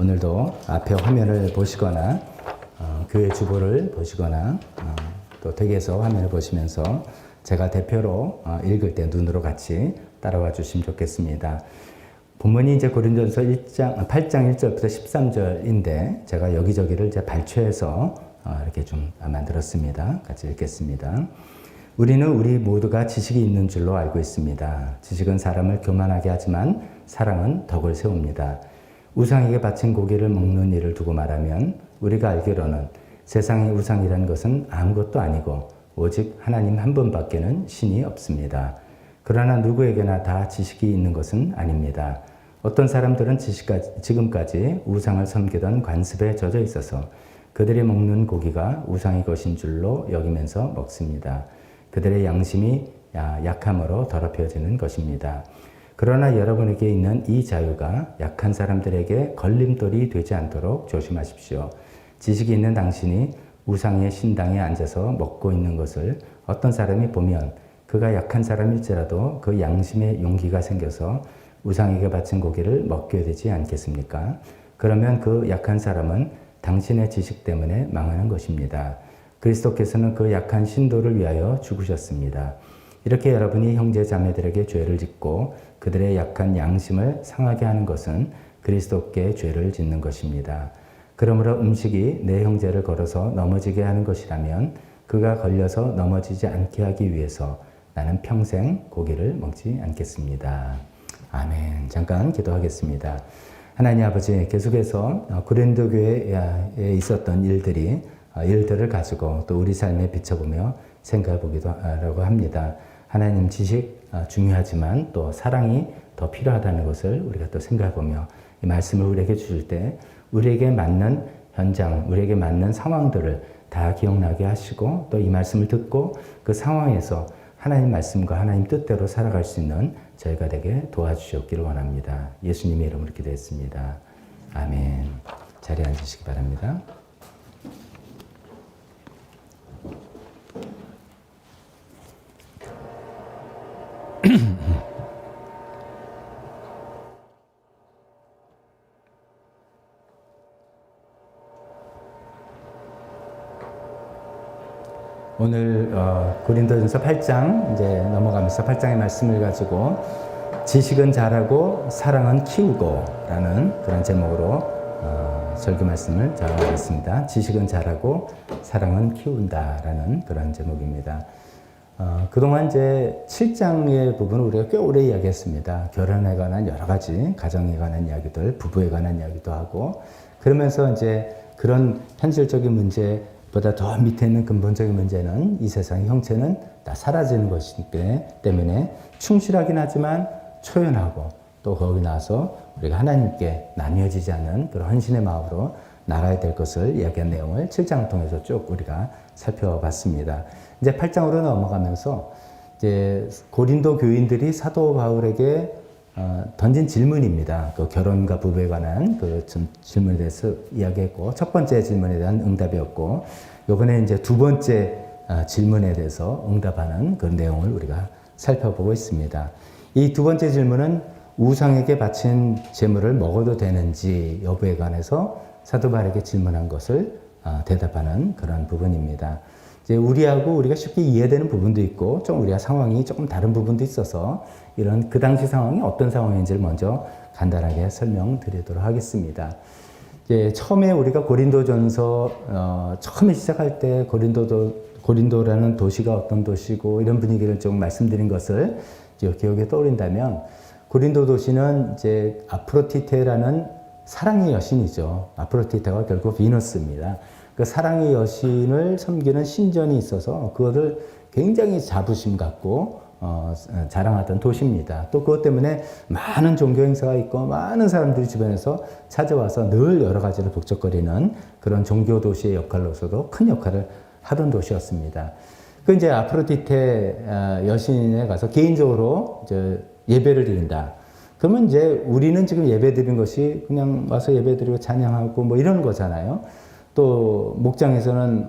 오늘도 앞에 화면을 보시거나 교회 주보를 보시거나 또 댁에서 화면을 보시면서 제가 대표로 읽을 때 눈으로 같이 따라와 주시면 좋겠습니다. 본문이 이제 고린도전서 8장 1절부터 13절인데 제가 여기저기를 이제 발췌해서 이렇게 좀 만들었습니다. 같이 읽겠습니다. 우리는 우리 모두가 지식이 있는 줄로 알고 있습니다. 지식은 사람을 교만하게 하지만 사랑은 덕을 세웁니다. 우상에게 바친 고기를 먹는 일을 두고 말하면 우리가 알기로는 세상의 우상이라는 것은 아무것도 아니고 오직 하나님 한 분밖에는 신이 없습니다. 그러나 누구에게나 다 지식이 있는 것은 아닙니다. 어떤 사람들은 지금까지 우상을 섬기던 관습에 젖어 있어서 그들이 먹는 고기가 우상의 것인 줄로 여기면서 먹습니다. 그들의 양심이 약함으로 더럽혀지는 것입니다. 그러나 여러분에게 있는 이 자유가 약한 사람들에게 걸림돌이 되지 않도록 조심하십시오. 지식이 있는 당신이 우상의 신당에 앉아서 먹고 있는 것을 어떤 사람이 보면 그가 약한 사람일지라도 그 양심에 용기가 생겨서 우상에게 바친 고기를 먹게 되지 않겠습니까? 그러면 그 약한 사람은 당신의 지식 때문에 망하는 것입니다. 그리스도께서는 그 약한 신도를 위하여 죽으셨습니다. 이렇게 여러분이 형제 자매들에게 죄를 짓고 그들의 약한 양심을 상하게 하는 것은 그리스도께 죄를 짓는 것입니다. 그러므로 음식이 내 형제를 걸어서 넘어지게 하는 것이라면 그가 걸려서 넘어지지 않게 하기 위해서 나는 평생 고기를 먹지 않겠습니다. 아멘. 잠깐 기도하겠습니다. 하나님 아버지, 계속해서 고린도 교회에 있었던 일들을 가지고 또 우리 삶에 비춰보며 생각해 보기도 하라고 합니다. 하나님 지식 중요하지만 또 사랑이 더 필요하다는 것을 우리가 또 생각해 보며 이 말씀을 우리에게 주실 때 우리에게 맞는 현장, 우리에게 맞는 상황들을 다 기억나게 하시고 또 이 말씀을 듣고 그 상황에서 하나님 말씀과 하나님 뜻대로 살아갈 수 있는 저희가 되게 도와주셨기를 원합니다. 예수님의 이름으로 기도했습니다. 아멘. 자리에 앉으시기 바랍니다. 오늘 고린도전서 8장 이제 넘어가면서 8장의 말씀을 가지고 지식은 잘하고 사랑은 키우고 라는 그런 제목으로 설교 말씀을 전하겠습니다. 지식은 잘하고 사랑은 키운다 라는 그런 제목입니다. 그동안 이제 7장의 부분을 우리가 꽤 오래 이야기했습니다. 결혼에 관한 여러 가지 가정에 관한 이야기들, 부부에 관한 이야기도 하고 그러면서 이제 그런 현실적인 문제 보다 더 밑에 있는 근본적인 문제는 이 세상의 형체는 다 사라지는 것이기 때문에 충실하긴 하지만 초연하고 또 거기 나서 우리가 하나님께 나뉘어지지 않는 그런 헌신의 마음으로 나가야 될 것을 이야기한 내용을 7장을 통해서 쭉 우리가 살펴봤습니다. 이제 8장으로 넘어가면서 이제 고린도 교인들이 사도 바울에게 던진 질문입니다. 그 결혼과 부부에 관한 그 질문에 대해서 이야기했고, 첫 번째 질문에 대한 응답이었고, 이번에 이제 두 번째 질문에 대해서 응답하는 그런 내용을 우리가 살펴보고 있습니다. 이 두 번째 질문은 우상에게 바친 제물을 먹어도 되는지 여부에 관해서 사도 바울에게 질문한 것을 대답하는 그런 부분입니다. 이제 우리가 쉽게 이해되는 부분도 있고 좀 우리가 상황이 조금 다른 부분도 있어서 이런 그 당시 상황이 어떤 상황인지를 먼저 간단하게 설명드리도록 하겠습니다. 이제 처음에 우리가 고린도전서 처음에 시작할 때 고린도라는 도시가 어떤 도시고 이런 분위기를 좀 말씀드린 것을 기억에 떠올린다면 고린도 도시는 이제 아프로디테라는 사랑의 여신이죠. 아프로디테가 결국 비너스입니다. 그 사랑의 여신을 섬기는 신전이 있어서 그것을 굉장히 자부심 갖고 자랑하던 도시입니다. 또 그것 때문에 많은 종교 행사가 있고 많은 사람들이 주변에서 찾아와서 늘 여러 가지로 북적거리는 그런 종교 도시의 역할로서도 큰 역할을 하던 도시였습니다. 그 이제 아프로디테 여신에 가서 개인적으로 이제 예배를 드린다. 그러면 이제 우리는 지금 예배 드린 것이 그냥 와서 예배 드리고 찬양하고 뭐 이런 거잖아요. 또 목장에서는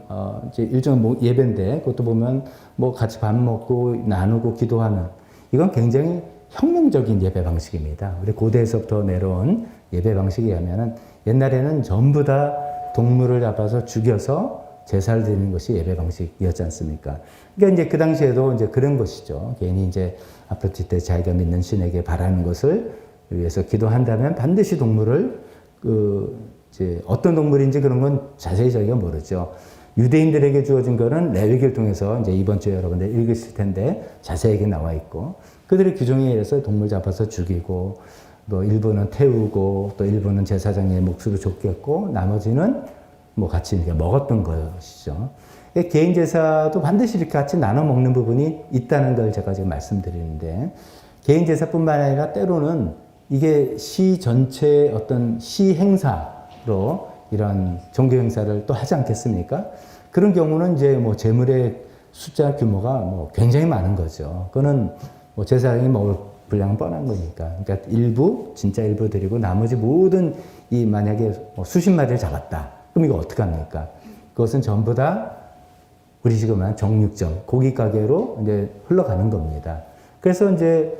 이제 일종의 예배인데 그것도 보면 뭐 같이 밥 먹고 나누고 기도하는 이건 굉장히 혁명적인 예배 방식입니다. 우리 고대에서부터 내려온 예배 방식이 하면은 옛날에는 전부 다 동물을 잡아서 죽여서 제사를 드리는 것이 예배 방식이었지 않습니까? 그러니까 이제 그 당시에도 이제 그런 것이죠. 괜히 이제 아프리티 때 자기가 믿는 신에게 바라는 것을 위해서 기도한다면 반드시 동물을 이제 어떤 동물인지 그런 건 자세히 저희가 모르죠. 유대인들에게 주어진 거는 레위기를 통해서 이제 이번 주에 여러분들 읽으실 텐데 자세하게 나와 있고 그들의 규정에 의해서 동물 잡아서 죽이고 뭐 일부는 태우고 또 일부는 제사장의 몫으로 줬겠고 나머지는 뭐 같이 이렇게 먹었던 것이죠. 개인 제사도 반드시 이렇게 같이 나눠 먹는 부분이 있다는 걸 제가 지금 말씀드리는데 개인 제사뿐만 아니라 때로는 이게 시 전체의 어떤 시 행사로 이런 종교 행사를 또 하지 않겠습니까? 그런 경우는 이제 뭐 제물의 숫자 규모가 뭐 굉장히 많은 거죠. 그거는 뭐 제사장이 먹을 분량은 뻔한 거니까. 그러니까 일부, 진짜 일부 드리고 나머지 모든 이 만약에 뭐 수십 마리를 잡았다. 그럼 이거 어떡합니까? 그것은 전부 다 우리 지금 한 정육점, 고기 가게로 이제 흘러가는 겁니다. 그래서 이제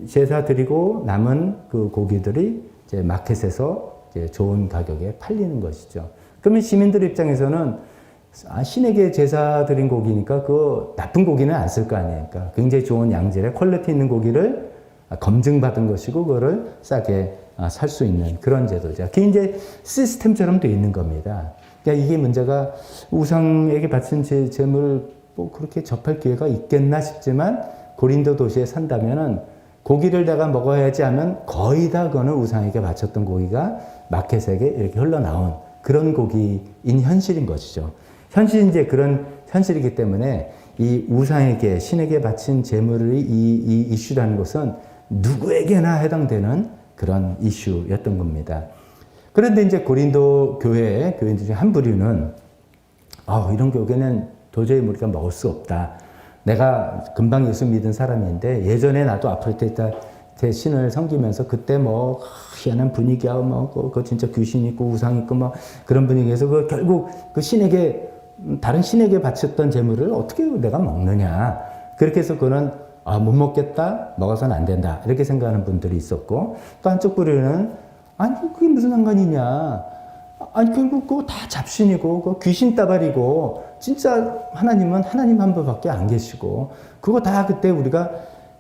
제사 드리고 남은 그 고기들이 이제 마켓에서 이제 좋은 가격에 팔리는 것이죠. 그러면 시민들 입장에서는 신에게 제사 드린 고기니까 그 나쁜 고기는 안 쓸 거 아니에요. 그러니까 굉장히 좋은 양질의 퀄리티 있는 고기를 검증받은 것이고 그거를 싸게 살 수 있는 그런 제도죠. 그게 이제 시스템처럼 되어 있는 겁니다. 그러니까 이게 문제가 우상에게 바친 제물을 뭐 그렇게 접할 기회가 있겠나 싶지만 고린도 도시에 산다면은 고기를 내가 먹어야지 하면 거의 다 그거는 우상에게 바쳤던 고기가 마켓에게 이렇게 흘러나온 그런 고기인 현실인 것이죠. 현실이 이제 그런 현실이기 때문에 이 우상에게 신에게 바친 제물의 이 이슈라는 것은 누구에게나 해당되는 그런 이슈였던 겁니다. 그런데 이제 고린도 교인들 중 한 부류는 이런 교회는 도저히 우리가 먹을 수 없다. 내가 금방 예수 믿은 사람인데 예전에 나도 아프리카 때 신을 섬기면서 그때 뭐 희한한 분위기야 뭐 그 진짜 귀신 있고 우상 있고 뭐 그런 분위기에서 그 결국 그 신에게 다른 신에게 바쳤던 제물을 어떻게 내가 먹느냐. 그렇게 해서 그거는 못 먹겠다. 먹어서는 안 된다. 이렇게 생각하는 분들이 있었고 또 한쪽 부류는 아니 그게 무슨 상관이냐. 아니 결국 그거 다 잡신이고 그거 귀신 따발이고 진짜 하나님은 하나님 한 분밖에 안 계시고 그거 다 그때 우리가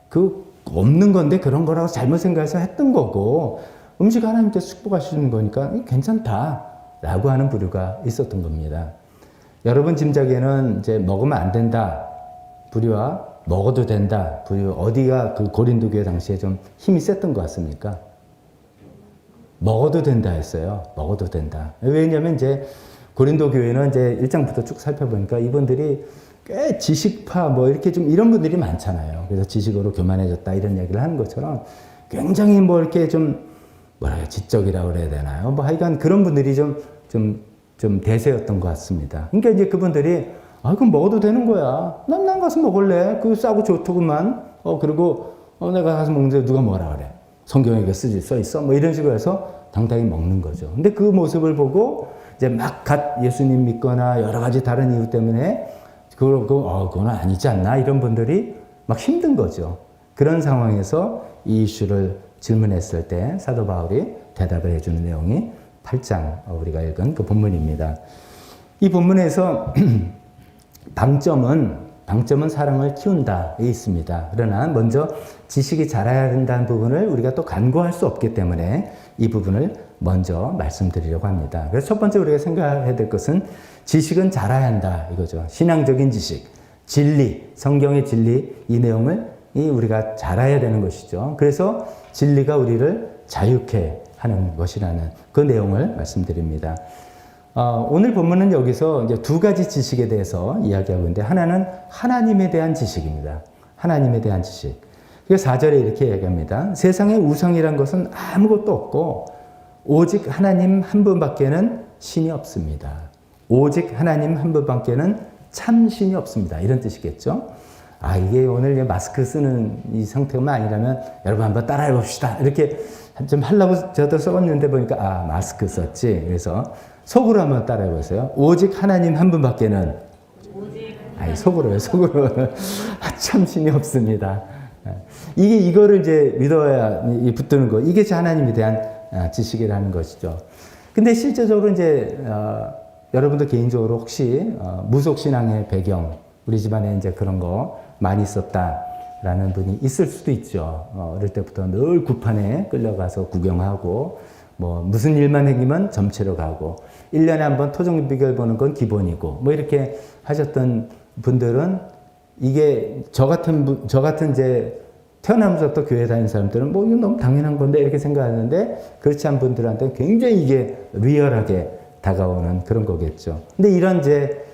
그 없는 건데 그런 거라고 잘못 생각해서 했던 거고 음식 하나님께서 축복하시는 거니까 괜찮다라고 하는 부류가 있었던 겁니다. 여러분 짐작에는 이제 먹으면 안 된다 부류와 먹어도 된다 부류 어디가 그 고린도 교회 당시에 좀 힘이 셌던 것 같습니까? 먹어도 된다 했어요. 먹어도 된다. 왜냐면 이제 고린도 교회는 이제 1장부터 쭉 살펴보니까 이분들이 꽤 지식파 뭐 이렇게 좀 이런 분들이 많잖아요. 그래서 지식으로 교만해졌다 이런 얘기를 하는 것처럼 굉장히 뭐 이렇게 좀 뭐랄까 지적이라고 그래야 되나요? 뭐 하여간 그런 분들이 좀 대세였던 것 같습니다. 그러니까 이제 그분들이 그럼 먹어도 되는 거야. 난 가서 먹을래. 그거 싸고 좋더구만. 그리고 내가 가서 먹는데 누가 뭐라 그래. 성경에 써 있어. 뭐 이런 식으로 해서 당당히 먹는 거죠. 근데 그 모습을 보고 이제 막 갓 예수님 믿거나 여러 가지 다른 이유 때문에 그건 아니지 않나 이런 분들이 막 힘든 거죠. 그런 상황에서 이 이슈를 질문했을 때 사도 바울이 대답을 해주는 내용이 8장 우리가 읽은 그 본문입니다. 이 본문에서 방점은 사랑을 키운다에 있습니다. 그러나 먼저 지식이 자라야 된다는 부분을 우리가 또 간과할 수 없기 때문에 이 부분을 먼저 말씀드리려고 합니다. 그래서 첫 번째 우리가 생각해야 될 것은 지식은 자라야 한다 이거죠. 신앙적인 지식, 진리, 성경의 진리 이 내용을 우리가 자라야 되는 것이죠. 그래서 진리가 우리를 자유케 하는 것이라는 그 내용을 말씀드립니다. 오늘 본문은 여기서 이제 두 가지 지식에 대해서 이야기하고 있는데 하나는 하나님에 대한 지식입니다. 하나님에 대한 지식. 그래서 4절에 이렇게 얘기합니다. 세상에 우상이란 것은 아무것도 없고 오직 하나님 한 분밖에는 신이 없습니다. 오직 하나님 한 분밖에는 참 신이 없습니다. 이런 뜻이겠죠. 이게 오늘 마스크 쓰는 이 상태만 아니라면 여러분 한번 따라해 봅시다. 이렇게 좀 하려고 저도 써봤는데 보니까 마스크 썼지. 그래서 속으로 한번 따라해 보세요. 오직 하나님 한 분밖에는 속으로요. 참 신이 없습니다. 이거를 이제 믿어야 붙드는 거. 이게 하나님에 대한 지식이라는 것이죠. 근데 실제적으로 이제 여러분들 개인적으로 혹시 무속신앙의 배경, 우리 집안에 이제 그런 거 많이 있었다라는 분이 있을 수도 있죠. 어릴 때부터 늘 굿판에 끌려가서 구경하고, 뭐 무슨 일만 생기면 점치러 가고, 1년에 한 번 토종비결 보는 건 기본이고, 뭐 이렇게 하셨던 분들은 이게 저 같은 이제 태어나면서부터 교회 다니는 사람들은 뭐 이거 너무 당연한 건데 이렇게 생각하는데, 그렇지 않은 분들한테는 굉장히 이게 리얼하게 다가오는 그런 거겠죠. 근데 이런 이제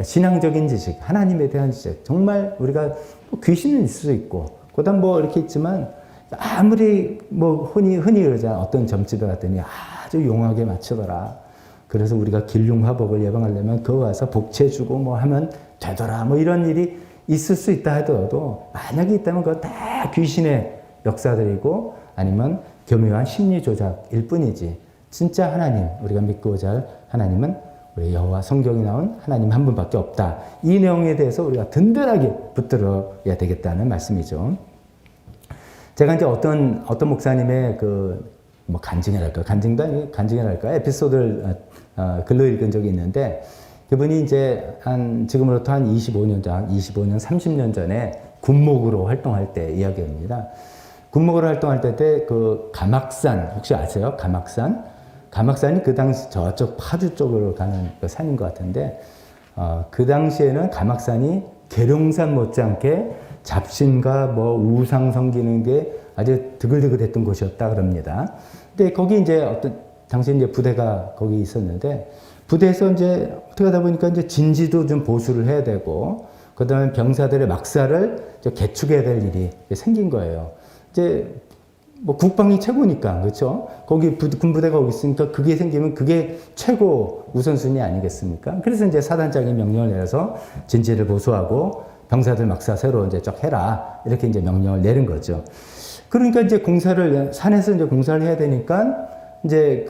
신앙적인 지식, 하나님에 대한 지식, 정말 우리가 뭐 귀신은 있을 수 있고, 그다음 뭐 이렇게 있지만, 아무리 뭐 흔히 그러자 어떤 점집에 갔더니 아주 용하게 맞추더라. 그래서 우리가 길흉화복을 예방하려면 그거 와서 복채주고 뭐 하면 되더라. 뭐 이런 일이 있을 수 있다 하더라도, 만약에 있다면 그건 다 귀신의 역사들이고 아니면 교묘한 심리 조작일 뿐이지, 진짜 하나님, 우리가 믿고자 할 하나님은 우리 여호와 성경에 나온 하나님 한 분밖에 없다. 이 내용에 대해서 우리가 든든하게 붙들어야 되겠다는 말씀이죠. 제가 이제 어떤 목사님의 뭐 간증이랄까 에피소드를 글로 읽은 적이 있는데, 그분이 이제 지금으로부터 한 25년, 30년 전에 군목으로 활동할 때 이야기입니다. 군목으로 활동할 때 그 가막산, 혹시 아세요? 가막산이 그 당시 저쪽 파주 쪽으로 가는 그 산인 것 같은데, 그 당시에는 가막산이 계룡산 못지않게 잡신과 뭐 우상 섬기는 게 아주 드글드글했던 곳이었다 그럽니다. 근데 거기 이제 당시 이제 부대가 거기 있었는데, 부대에서 이제 어떻게 하다 보니까 이제 진지도 좀 보수를 해야 되고, 그 다음에 병사들의 막사를 개축해야 될 일이 생긴 거예요. 이제 뭐 국방이 최고니까, 그렇죠? 거기 군부대가 거기 있으니까 그게 생기면 그게 최고 우선순위 아니겠습니까? 그래서 이제 사단장이 명령을 내려서 진지를 보수하고 병사들 막사 새로 이제 쫙 해라, 이렇게 이제 명령을 내린 거죠. 그러니까 이제 산에서 이제 공사를 해야 되니까, 이제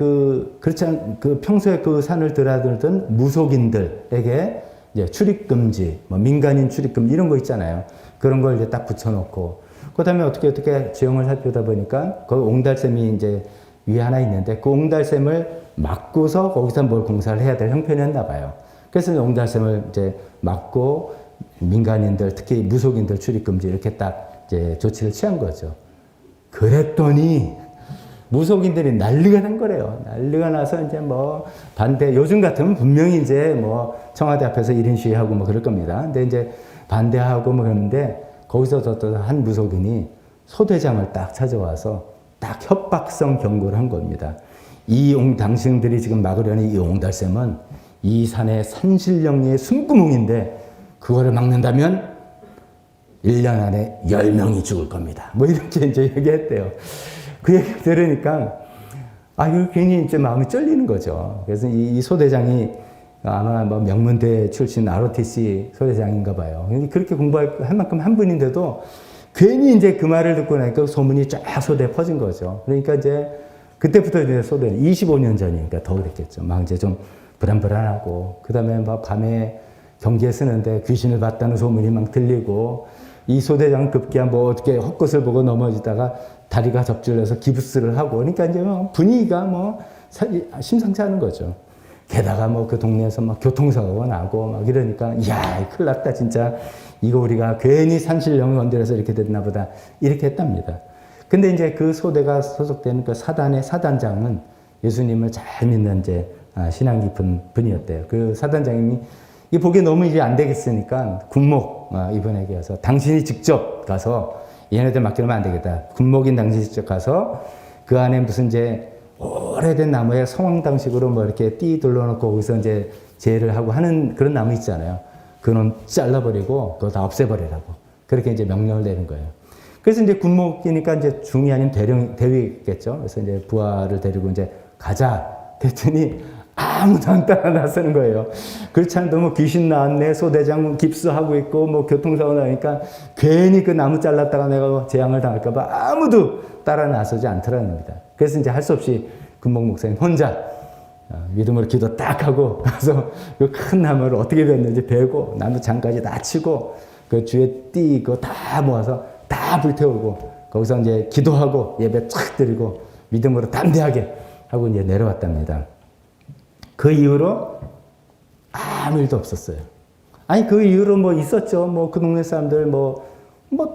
평소에 그 산을 드나들던 무속인들에게 이제 출입금지, 뭐 민간인 출입금지 이런 거 있잖아요. 그런 걸 이제 딱 붙여놓고, 그 다음에 어떻게 지형을 살펴다 보니까, 그 옹달샘이 이제 위에 하나 있는데, 그 옹달샘을 막고서 거기서 뭘 공사를 해야 될 형편이었나 봐요. 그래서 옹달샘을 이제 막고, 민간인들, 특히 무속인들 출입금지 이렇게 딱 이제 조치를 취한 거죠. 그랬더니 무속인들이 난리가 난 거래요. 난리가 나서 이제 뭐 요즘 같으면 분명히 이제 뭐 청와대 앞에서 1인 시위하고 뭐 그럴 겁니다. 근데 이제 반대하고 뭐 그러는데, 거기서 한 무속인이 소대장을 딱 찾아와서 딱 협박성 경고를 한 겁니다. 당신들이 지금 막으려는 이 옹달샘은 이 산의 산신령리의 숨구멍인데, 그거를 막는다면 1년 안에 10명이 죽을 겁니다. 뭐 이렇게 이제 얘기했대요. 그 얘기 들으니까, 이거 괜히 이제 마음이 쫄리는 거죠. 그래서 이 소대장이 아마 뭐 명문대 출신 ROTC 소대장인가 봐요. 그렇게 공부할 만큼 한 분인데도 괜히 이제 그 말을 듣고 나니까 소문이 쫙 소대에 퍼진 거죠. 그러니까 이제 그때부터 이제 소대는 25년 전이니까 더 그랬겠죠. 막 이제 좀 불안불안하고, 그 다음에 막 밤에 경기에 쓰는데 귀신을 봤다는 소문이 막 들리고, 이 소대장은 급기야 뭐 어떻게 헛것을 보고 넘어지다가 다리가 접질려서 기부스를 하고, 그러니까 이제 뭐 분위기가 뭐 심상치 않은 거죠. 게다가 뭐 그 동네에서 막 교통사고가 나고 막 이러니까, 이야, 큰일 났다, 진짜. 이거 우리가 괜히 산신령을 건드려서 이렇게 됐나 보다. 이렇게 했답니다. 근데 이제 그 소대가 소속되는 그 사단의 사단장은 예수님을 잘 믿는 이제 신앙 깊은 분이었대요. 그 사단장님이 이 보기에 너무 이제 안 되겠으니까 군목 이분에게 와서, 당신이 직접 가서 얘네들 맡기면 안 되겠다. 군목인 당신이 직접 가서 그 안에 무슨 이제 오래된 나무에 성황당식으로 뭐 이렇게 띠 둘러놓고 거기서 이제 제를 하고 하는 그런 나무 있잖아요. 그놈 잘라버리고 그거 다 없애버리라고. 그렇게 이제 명령을 내린 거예요. 그래서 이제 군목이니까 이제 중이 아닌 대위겠죠. 그래서 이제 부하를 데리고 이제 가자. 그랬더니 아무도 안 따라 나서는 거예요. 그렇지 않아도 뭐 귀신 나왔네, 소대장 깁스하고 있고, 뭐 교통사고 나니까 괜히 그 나무 잘랐다가 내가 재앙을 당할까봐 아무도 따라 나서지 않더라는 겁니다. 그래서 이제 할 수 없이 군목 목사님 혼자 믿음으로 기도 딱 하고 가서 그 큰 나무를 어떻게 뱉는지 베고, 나무 장까지 다 치고, 그 주에 띠 그거 다 모아서 다 불태우고, 거기서 이제 기도하고 예배 착 드리고, 믿음으로 담대하게 하고 이제 내려왔답니다. 그 이후로 아무 일도 없었어요. 아니, 그 이후로 뭐 있었죠. 뭐 그 동네 사람들 뭐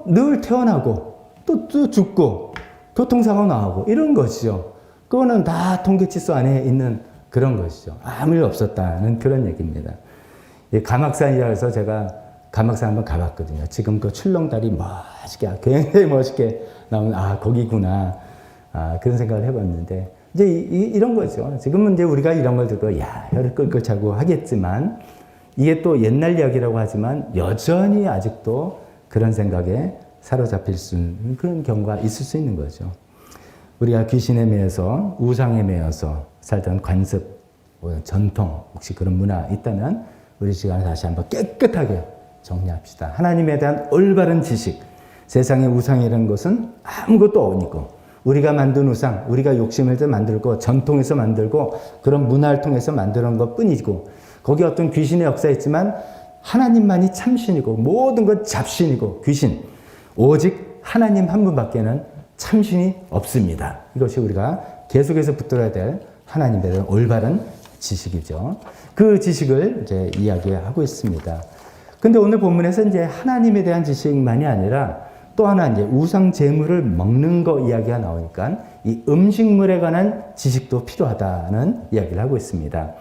늘 태어나고 또 죽고 교통사고 나오고 이런 것이죠. 그거는 다 통계치수 안에 있는 그런 것이죠. 아무 일 없었다는 그런 얘기입니다. 가막산이라 해서 제가 가막산 한번 가봤거든요. 지금 그 출렁다리 멋있게, 굉장히 멋있게 나오는, 거기구나. 그런 생각을 해봤는데, 이제 이런 거죠. 지금은 이제 우리가 이런 걸 듣고, 혀를 끌끌 차고 하겠지만, 이게 또 옛날 이야기라고 하지만, 여전히 아직도 그런 생각에 사로잡힐 수 있는 그런 경우가 있을 수 있는 거죠. 우리가 귀신에 매여서, 우상에 매여서 살던 관습, 전통, 혹시 그런 문화 있다면, 우리 시간에 다시 한번 깨끗하게 정리합시다. 하나님에 대한 올바른 지식, 세상의 우상이라는 것은 아무것도 아니고, 우리가 만든 우상, 우리가 욕심을 때 만들고, 전통에서 만들고, 그런 문화를 통해서 만드는 것 뿐이고, 거기 어떤 귀신의 역사 있지만, 하나님만이 참신이고, 모든 건 잡신이고, 귀신. 오직 하나님 한 분밖에는 참신이 없습니다. 이것이 우리가 계속해서 붙들어야 될 하나님에 대한 올바른 지식이죠. 그 지식을 이제 이야기하고 있습니다. 근데 오늘 본문에서 이제 하나님에 대한 지식만이 아니라 또 하나 이제 우상 제물을 먹는 거 이야기가 나오니까 이 음식물에 관한 지식도 필요하다는 이야기를 하고 있습니다.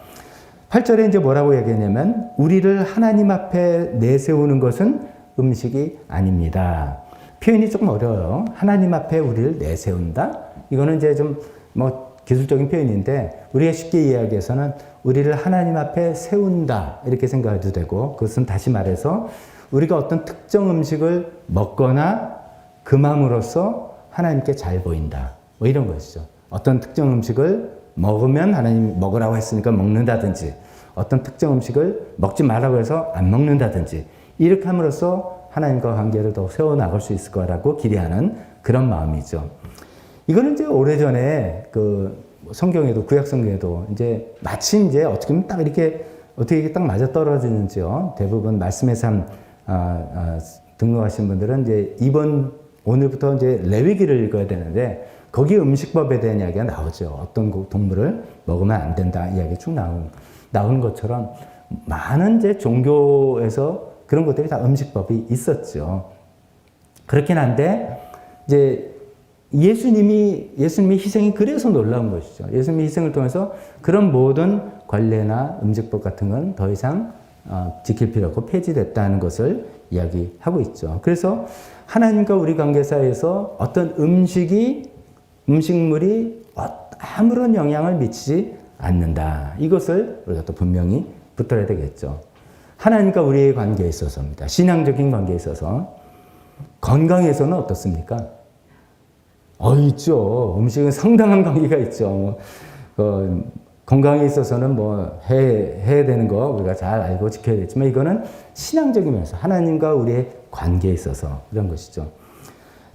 8절에 이제 뭐라고 얘기하냐면 우리를 하나님 앞에 내세우는 것은 음식이 아닙니다. 표현이 조금 어려워요. 하나님 앞에 우리를 내세운다? 이거는 이제 좀 기술적인 표현인데 우리가 쉽게 이야기해서는 우리를 하나님 앞에 세운다 이렇게 생각해도 되고 그것은 다시 말해서 우리가 어떤 특정 음식을 먹거나 금함으로써 하나님께 잘 보인다 뭐 이런 것이죠. 어떤 특정 음식을 먹으면 하나님 먹으라고 했으니까 먹는다든지 어떤 특정 음식을 먹지 말라고 해서 안 먹는다든지 이렇게 함으로써 하나님과 관계를 더 세워나갈 수 있을 거라고 기대하는 그런 마음이죠. 이거는 이제 오래전에 그 성경에도 구약 성경에도 이제 마치 이제 어떻게 보면 딱 이렇게 어떻게 딱 맞아 떨어지는지요. 대부분 말씀의 삶 등록하신 분들은 이제 오늘부터 이제 레위기를 읽어야 되는데 거기 음식법에 대한 이야기가 나오죠. 어떤 동물을 먹으면 안 된다 이야기 쭉 나오는 것처럼 많은 이제 종교에서 그런 것들이 다 음식법이 있었죠. 그렇긴 한데 이제 예수님이 희생이 그래서 놀라운 것이죠. 예수님의 희생을 통해서 그런 모든 관례나 음식법 같은 건 더 이상 지킬 필요 없고 폐지됐다는 것을 이야기하고 있죠. 그래서 하나님과 우리 관계 사이에서 어떤 음식물이 아무런 영향을 미치지 않는다. 이것을 우리가 또 분명히 붙들어야 되겠죠. 하나님과 우리의 관계에 있어서입니다. 신앙적인 관계에 있어서 건강에서는 어떻습니까? 있죠. 음식은 상당한 관계가 있죠. 건강에 있어서는 해야 되는 거 우리가 잘 알고 지켜야 되지만 이거는 신앙적인 면에서 하나님과 우리의 관계에 있어서 이런 것이죠.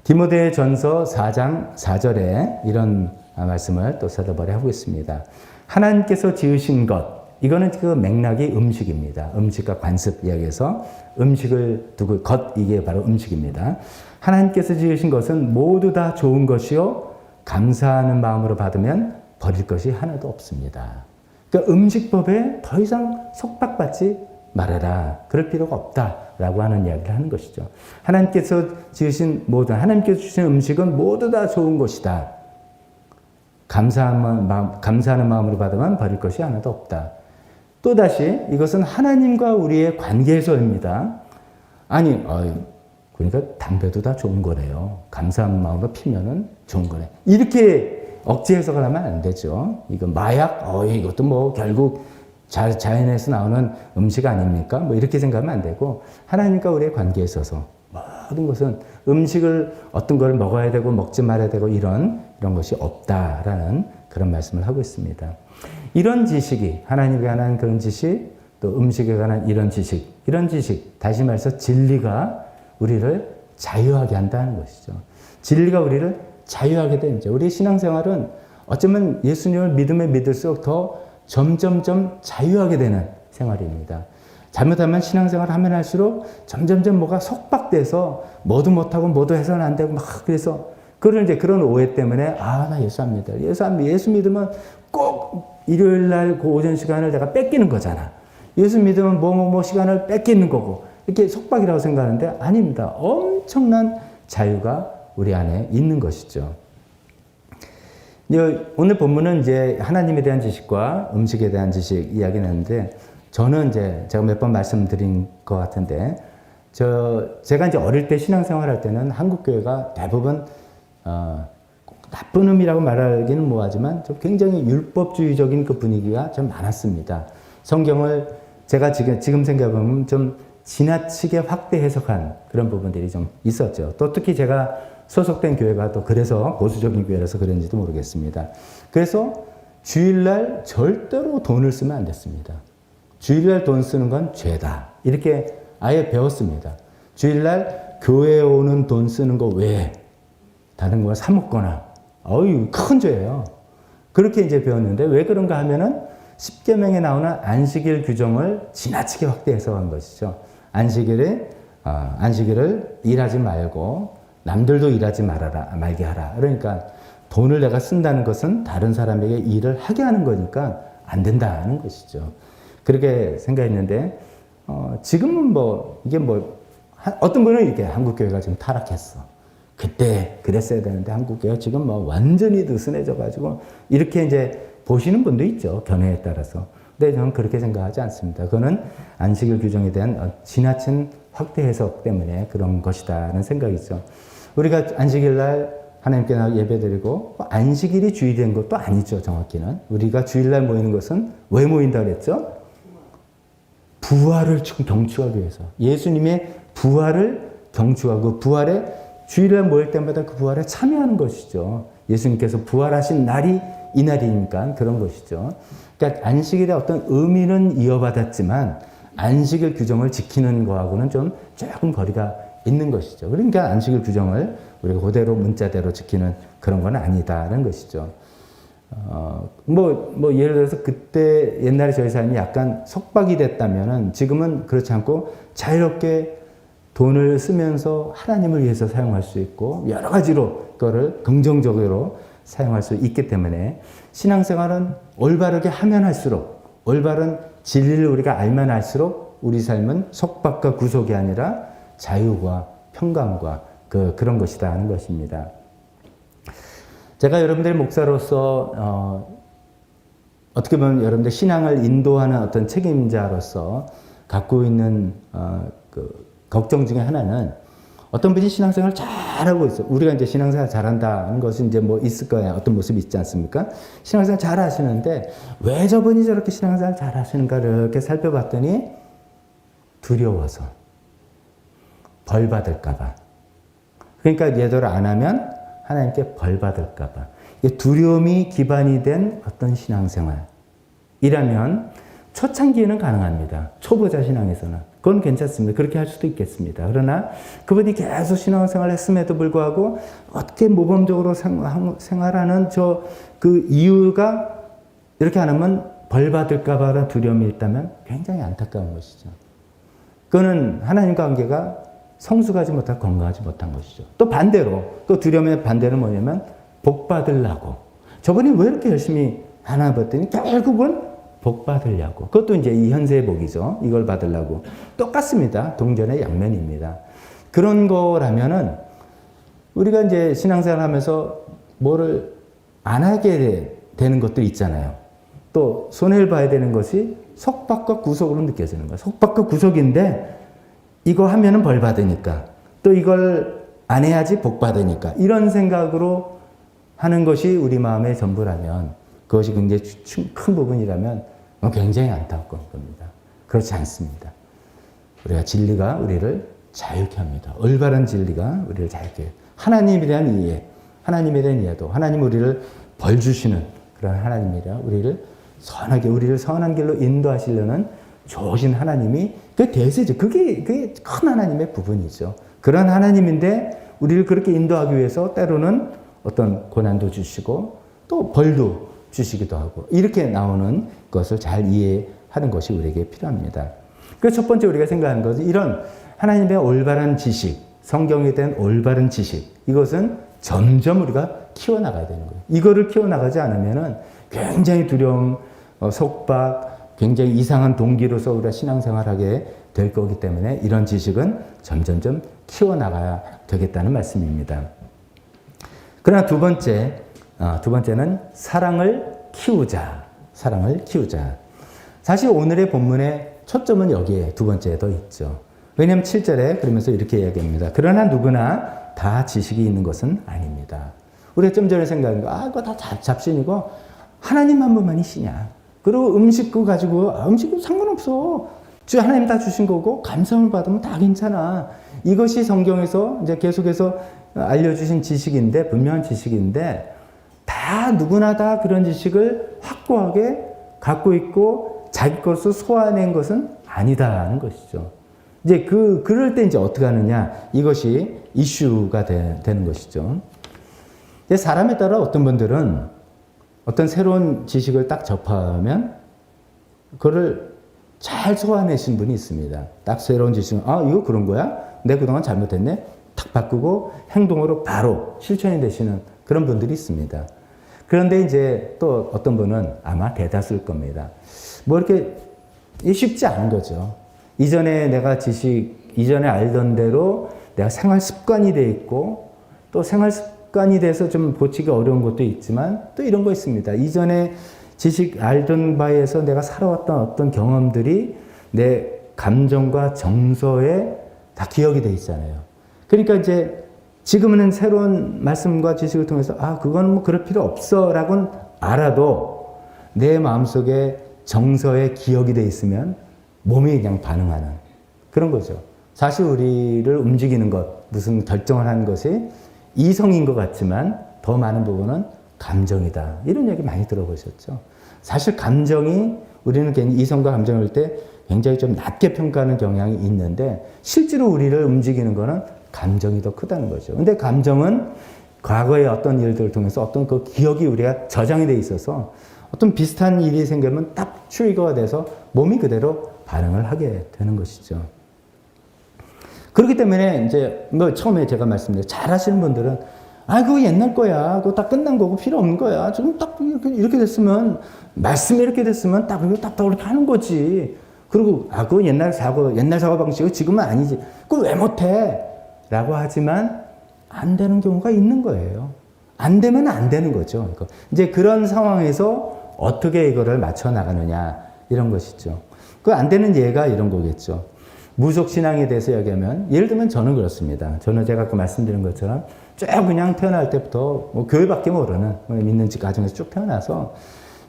디모데전서 4장 4절에 이런 말씀을 또 찾아보려 하고 있습니다. 하나님께서 지으신 것, 이거는 그 맥락이 음식입니다. 음식과 관습 이야기에서 음식을 두고 이게 바로 음식입니다. 하나님께서 지으신 것은 모두 다 좋은 것이요 감사하는 마음으로 받으면 버릴 것이 하나도 없습니다. 그러니까 음식법에 더 이상 속박받지 말아라. 그럴 필요가 없다라고 하는 이야기를 하는 것이죠. 하나님께서 주신 음식은 모두 다 좋은 것이다. 감사하는 마음으로 받으면 버릴 것이 하나도 없다. 또다시 이것은 하나님과 우리의 관계에서입니다. 그러니까 담배도 다 좋은 거래요. 감사한 마음으로 피면은 좋은 거래. 이렇게 억지 해석을 하면 안 되죠. 이거 마약? 이것도 결국 자연에서 나오는 음식 아닙니까? 이렇게 생각하면 안 되고 하나님과 우리의 관계에 있어서 모든 것은 음식을 어떤 걸 먹어야 되고 먹지 말아야 되고 이런 것이 없다라는 그런 말씀을 하고 있습니다. 이런 지식이 하나님에 관한 그런 지식 또 음식에 관한 이런 지식 다시 말해서 진리가 우리를 자유하게 한다는 것이죠. 진리가 우리를 자유하게 되죠. 우리 신앙생활은 어쩌면 예수님을 믿을수록 더 점점점 자유하게 되는 생활입니다. 잘못하면 신앙생활을 하면 할수록 점점점 뭐가 속박돼서 뭐도 못하고 뭐도 해서는 안 되고 그래서 그런 이제 그런 오해 때문에 나 예수 안 믿어. 예수 믿으면 꼭 일요일 날 그 오전 시간을 내가 뺏기는 거잖아. 예수 믿으면 뭐 시간을 뺏기는 거고. 이렇게 속박이라고 생각하는데 아닙니다. 엄청난 자유가 우리 안에 있는 것이죠. 오늘 본문은 이제 하나님에 대한 지식과 음식에 대한 지식 이야기를 했는데 저는 이제 제가 몇 번 말씀드린 것 같은데 제가 이제 어릴 때 신앙생활 할 때는 한국교회가 대부분 나쁜 의미라고 말하기는 뭐하지만 좀 굉장히 율법주의적인 그 분위기가 좀 많았습니다. 성경을 제가 지금 생각해보면 좀 지나치게 확대 해석한 그런 부분들이 좀 있었죠. 또 특히 제가 소속된 교회가 또 그래서 보수적인 교회라서 그런지도 모르겠습니다. 그래서 주일날 절대로 돈을 쓰면 안 됐습니다. 주일날 돈 쓰는 건 죄다. 이렇게 아예 배웠습니다. 주일날 교회에 오는 돈 쓰는 거 외에 다른 걸 사 먹거나 큰 죄예요. 그렇게 이제 배웠는데 왜 그런가 하면은 십계명에 나오는 안식일 규정을 지나치게 확대 해석한 것이죠. 안식일을 일하지 말고 남들도 일하지 말게 하라. 그러니까 돈을 내가 쓴다는 것은 다른 사람에게 일을 하게 하는 거니까 안 된다는 것이죠. 그렇게 생각했는데 지금은 어떤 분은 이렇게 한국교회가 지금 타락했어. 그때 그랬어야 되는데 한국교회가 지금 완전히 느슨해져 가지고 이렇게 이제 보시는 분도 있죠. 견해에 따라서. 근데 저는 그렇게 생각하지 않습니다. 그거는 안식일 규정에 대한 지나친 확대 해석 때문에 그런 것이다라는 생각이죠. 우리가 안식일 날 하나님께 예배드리고 안식일이 주일된 것도 아니죠. 정확히는. 우리가 주일날 모이는 것은 왜 모인다 그랬죠? 부활을 경축하기 위해서. 예수님의 부활을 경축하고 부활에 주일날 모일 때마다 그 부활에 참여하는 것이죠. 예수님께서 부활하신 날이 이 날이니까 그런 것이죠. 그러니까 안식일의 어떤 의미는 이어받았지만 안식일 규정을 지키는 거하고는 조금 거리가 있는 것이죠. 그러니까 안식일 규정을 우리가 그대로 문자대로 지키는 그런 건 아니다라는 것이죠. 예를 들어서 그때 옛날에 저희 삶이 약간 속박이 됐다면은 지금은 그렇지 않고 자유롭게 돈을 쓰면서 하나님을 위해서 사용할 수 있고 여러 가지로 그거를 긍정적으로 사용할 수 있기 때문에 신앙생활은 올바르게 하면 할수록 올바른 진리를 우리가 알면 할수록 우리 삶은 속박과 구속이 아니라 자유와 평강과 그런 것이다 하는 것입니다. 제가 여러분들의 목사로서 어떻게 보면 여러분들 신앙을 인도하는 어떤 책임자로서 갖고 있는 걱정 중에 하나는 어떤 분이 신앙생활을 잘하고 있어요. 우리가 이제 신앙생활 잘한다는 것은 이제 있을 거예요. 어떤 모습이 있지 않습니까? 신앙생활 잘 하시는데 왜 저분이 저렇게 신앙생활 잘 하시는가를 이렇게 살펴봤더니 두려워서 벌 받을까봐. 그러니까 예대로 안 하면 하나님께 벌 받을까봐. 두려움이 기반이 된 어떤 신앙생활이라면 초창기에는 가능합니다. 초보자 신앙에서는. 그건 괜찮습니다. 그렇게 할 수도 있겠습니다. 그러나 그분이 계속 신앙생활을 했음에도 불구하고 어떻게 모범적으로 생활하는 그 이유가 이렇게 안 하면 벌 받을까봐라는 두려움이 있다면 굉장히 안타까운 것이죠. 그거는 하나님과 관계가 성숙하지 못하고 건강하지 못한 것이죠. 또 반대로, 그 두려움의 반대는 뭐냐면 복 받으려고. 저분이 왜 이렇게 열심히 하나 봤더니 결국은 복 받으려고. 그것도 이제 이 현세의 복이죠. 이걸 받으려고. 똑같습니다. 동전의 양면입니다. 그런 거라면은 우리가 이제 신앙생활 하면서 뭐를 안 하게 되는 것도 있잖아요. 또 손해를 봐야 되는 것이 속박과 구속으로 느껴지는 거예요. 속박과 구속인데 이거 하면은 벌 받으니까 또 이걸 안 해야지 복 받으니까 이런 생각으로 하는 것이 우리 마음의 전부라면 그것이 굉장히 큰 부분이라면 굉장히 안타까운 겁니다. 그렇지 않습니다. 우리가 진리가 우리를 자유케 합니다. 올바른 진리가 우리를 자유케 해요. 하나님에 대한 이해, 하나님에 대한 이해도 하나님 우리를 벌 주시는 그런 하나님이라 우리를 선한 길로 인도하시려는 좋으신 하나님이 그 대세죠. 그게 큰 하나님의 부분이죠. 그런 하나님인데 우리를 그렇게 인도하기 위해서 때로는 어떤 고난도 주시고 또 벌도 주시기도 하고 이렇게 나오는 것을 잘 이해하는 것이 우리에게 필요합니다. 그래서 첫 번째 우리가 생각하는 것은 이런 하나님의 올바른 지식, 성경에 대한 올바른 지식, 이것은 점점 우리가 키워나가야 되는 거예요. 이거를 키워나가지 않으면은 굉장히 두려움, 속박, 굉장히 이상한 동기로서 우리가 신앙생활하게 될 거기 때문에 이런 지식은 점점점 키워나가야 되겠다는 말씀입니다. 그러나 두 번째는 사랑을 키우자. 사랑을 키우자. 사실 오늘의 본문의 초점은 여기에 두 번째에 더 있죠. 왜냐하면 7절에 그러면서 이렇게 이야기합니다. 그러나 누구나 다 지식이 있는 것은 아닙니다. 우리가 좀 전에 생각한 거, 그거 다 잡신이고 하나님 한 분만이 시냐. 그리고 음식 그거 가지고 음식은 상관없어. 주 하나님 다 주신 거고 감사함을 받으면 다 괜찮아. 이것이 성경에서 이제 계속해서 알려주신 지식인데, 분명한 지식인데, 다 누구나 다 그런 지식을 확고하게 갖고 있고 자기 것으로 소화해낸 것은 아니다라는 것이죠. 이제 그럴 때 이제 어떻게 하느냐, 이것이 이슈가 되는 것이죠. 사람에 따라 어떤 분들은 어떤 새로운 지식을 딱 접하면 그거를 잘 소화내신 분이 있습니다. 딱 새로운 지식은 이거 그런 거야? 내가 그동안 잘못했네? 탁 바꾸고 행동으로 바로 실천이 되시는 그런 분들이 있습니다. 그런데 이제 또 어떤 분은 아마 대다수일 겁니다. 뭐 이렇게 쉽지 않은 거죠. 이전에 이전에 알던 대로 내가 생활 습관이 돼 있고 또 생활 습관이 돼서 좀 고치기 어려운 것도 있지만 또 이런 거 있습니다. 이전에 지식 알던 바에서 내가 살아왔던 어떤 경험들이 내 감정과 정서에 다 기억이 돼 있잖아요. 그러니까 이제 지금은 새로운 말씀과 지식을 통해서 그건 뭐 그럴 필요 없어 라고는 알아도 내 마음속에 정서에 기억이 돼 있으면 몸이 그냥 반응하는 그런 거죠. 사실 우리를 움직이는 것, 무슨 결정을 하는 것이 이성인 것 같지만 더 많은 부분은 감정이다. 이런 얘기 많이 들어보셨죠. 사실 감정이 우리는 괜히 이성과 감정일 때 굉장히 좀 낮게 평가하는 경향이 있는데 실제로 우리를 움직이는 거는 감정이 더 크다는 거죠. 근데 감정은 과거의 어떤 일들을 통해서 어떤 그 기억이 우리가 저장이 돼 있어서 어떤 비슷한 일이 생기면 딱 트리거가 돼서 몸이 그대로 반응을 하게 되는 것이죠. 그렇기 때문에 이제 뭐 처음에 제가 말씀드린 잘 하시는 분들은 그거 옛날 거야. 그거 다 끝난 거고 필요 없는 거야. 지금 딱 이렇게 됐으면 말씀이 이렇게 됐으면 딱 이렇게 하는 거지. 그리고 그거 옛날 사고 방식이 지금은 아니지. 그걸 왜 못해? 라고 하지만 안 되는 경우가 있는 거예요. 안 되면 안 되는 거죠. 이제 그런 상황에서 어떻게 이거를 맞춰 나가느냐 이런 것이죠. 그 안 되는 예가 이런 거겠죠. 무속 신앙에 대해서 얘기하면 예를 들면 저는 그렇습니다. 저는 제가 아까 말씀드린 것처럼 쭉 그냥 태어날 때부터 뭐 교회밖에 모르는 믿는 가정에서 쭉 태어나서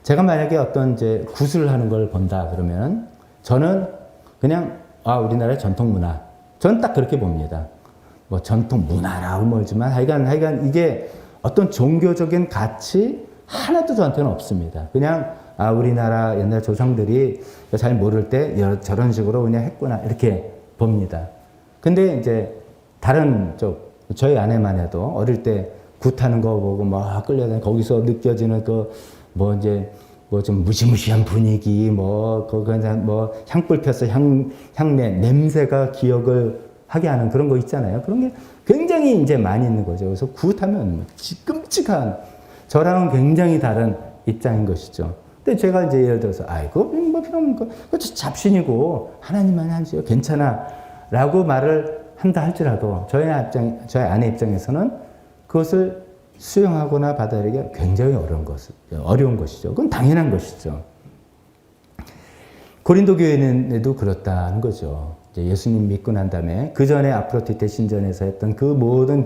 제가 만약에 어떤 이제 구슬을 하는 걸 본다 그러면 저는 그냥 우리나라의 전통 문화. 저는 딱 그렇게 봅니다. 뭐 전통 문화라고 멀지만 하여간 이게 어떤 종교적인 가치 하나도 저한테는 없습니다. 그냥 우리나라 옛날 조상들이 잘 모를 때 저런 식으로 그냥 했구나 이렇게 봅니다. 근데 이제 다른 쪽 저희 아내만 해도 어릴 때 굿하는 거 보고 막 끌려다니 거기서 느껴지는 뭐 좀 무시무시한 분위기 뭐 향불 펴서 향내 냄새가 기억을 하게 하는 그런 거 있잖아요. 그런 게 굉장히 이제 많이 있는 거죠. 그래서 굿하면 끔찍한 저랑은 굉장히 다른 입장인 것이죠. 근데 제가 이제 예를 들어서 그거 뭐 필요 없는 거 그거 잡신이고 하나님만 하지요 괜찮아 라고 말을 한다 할지라도 저희 아내 입장에서는 그것을 수용하거나 받아들이기가 굉장히 어려운 것이죠. 그건 당연한 것이죠. 고린도 교회에도 그렇다는 거죠. 이제 예수님 믿고 난 다음에 그 전에 아프로디테 신전에서 했던 그 모든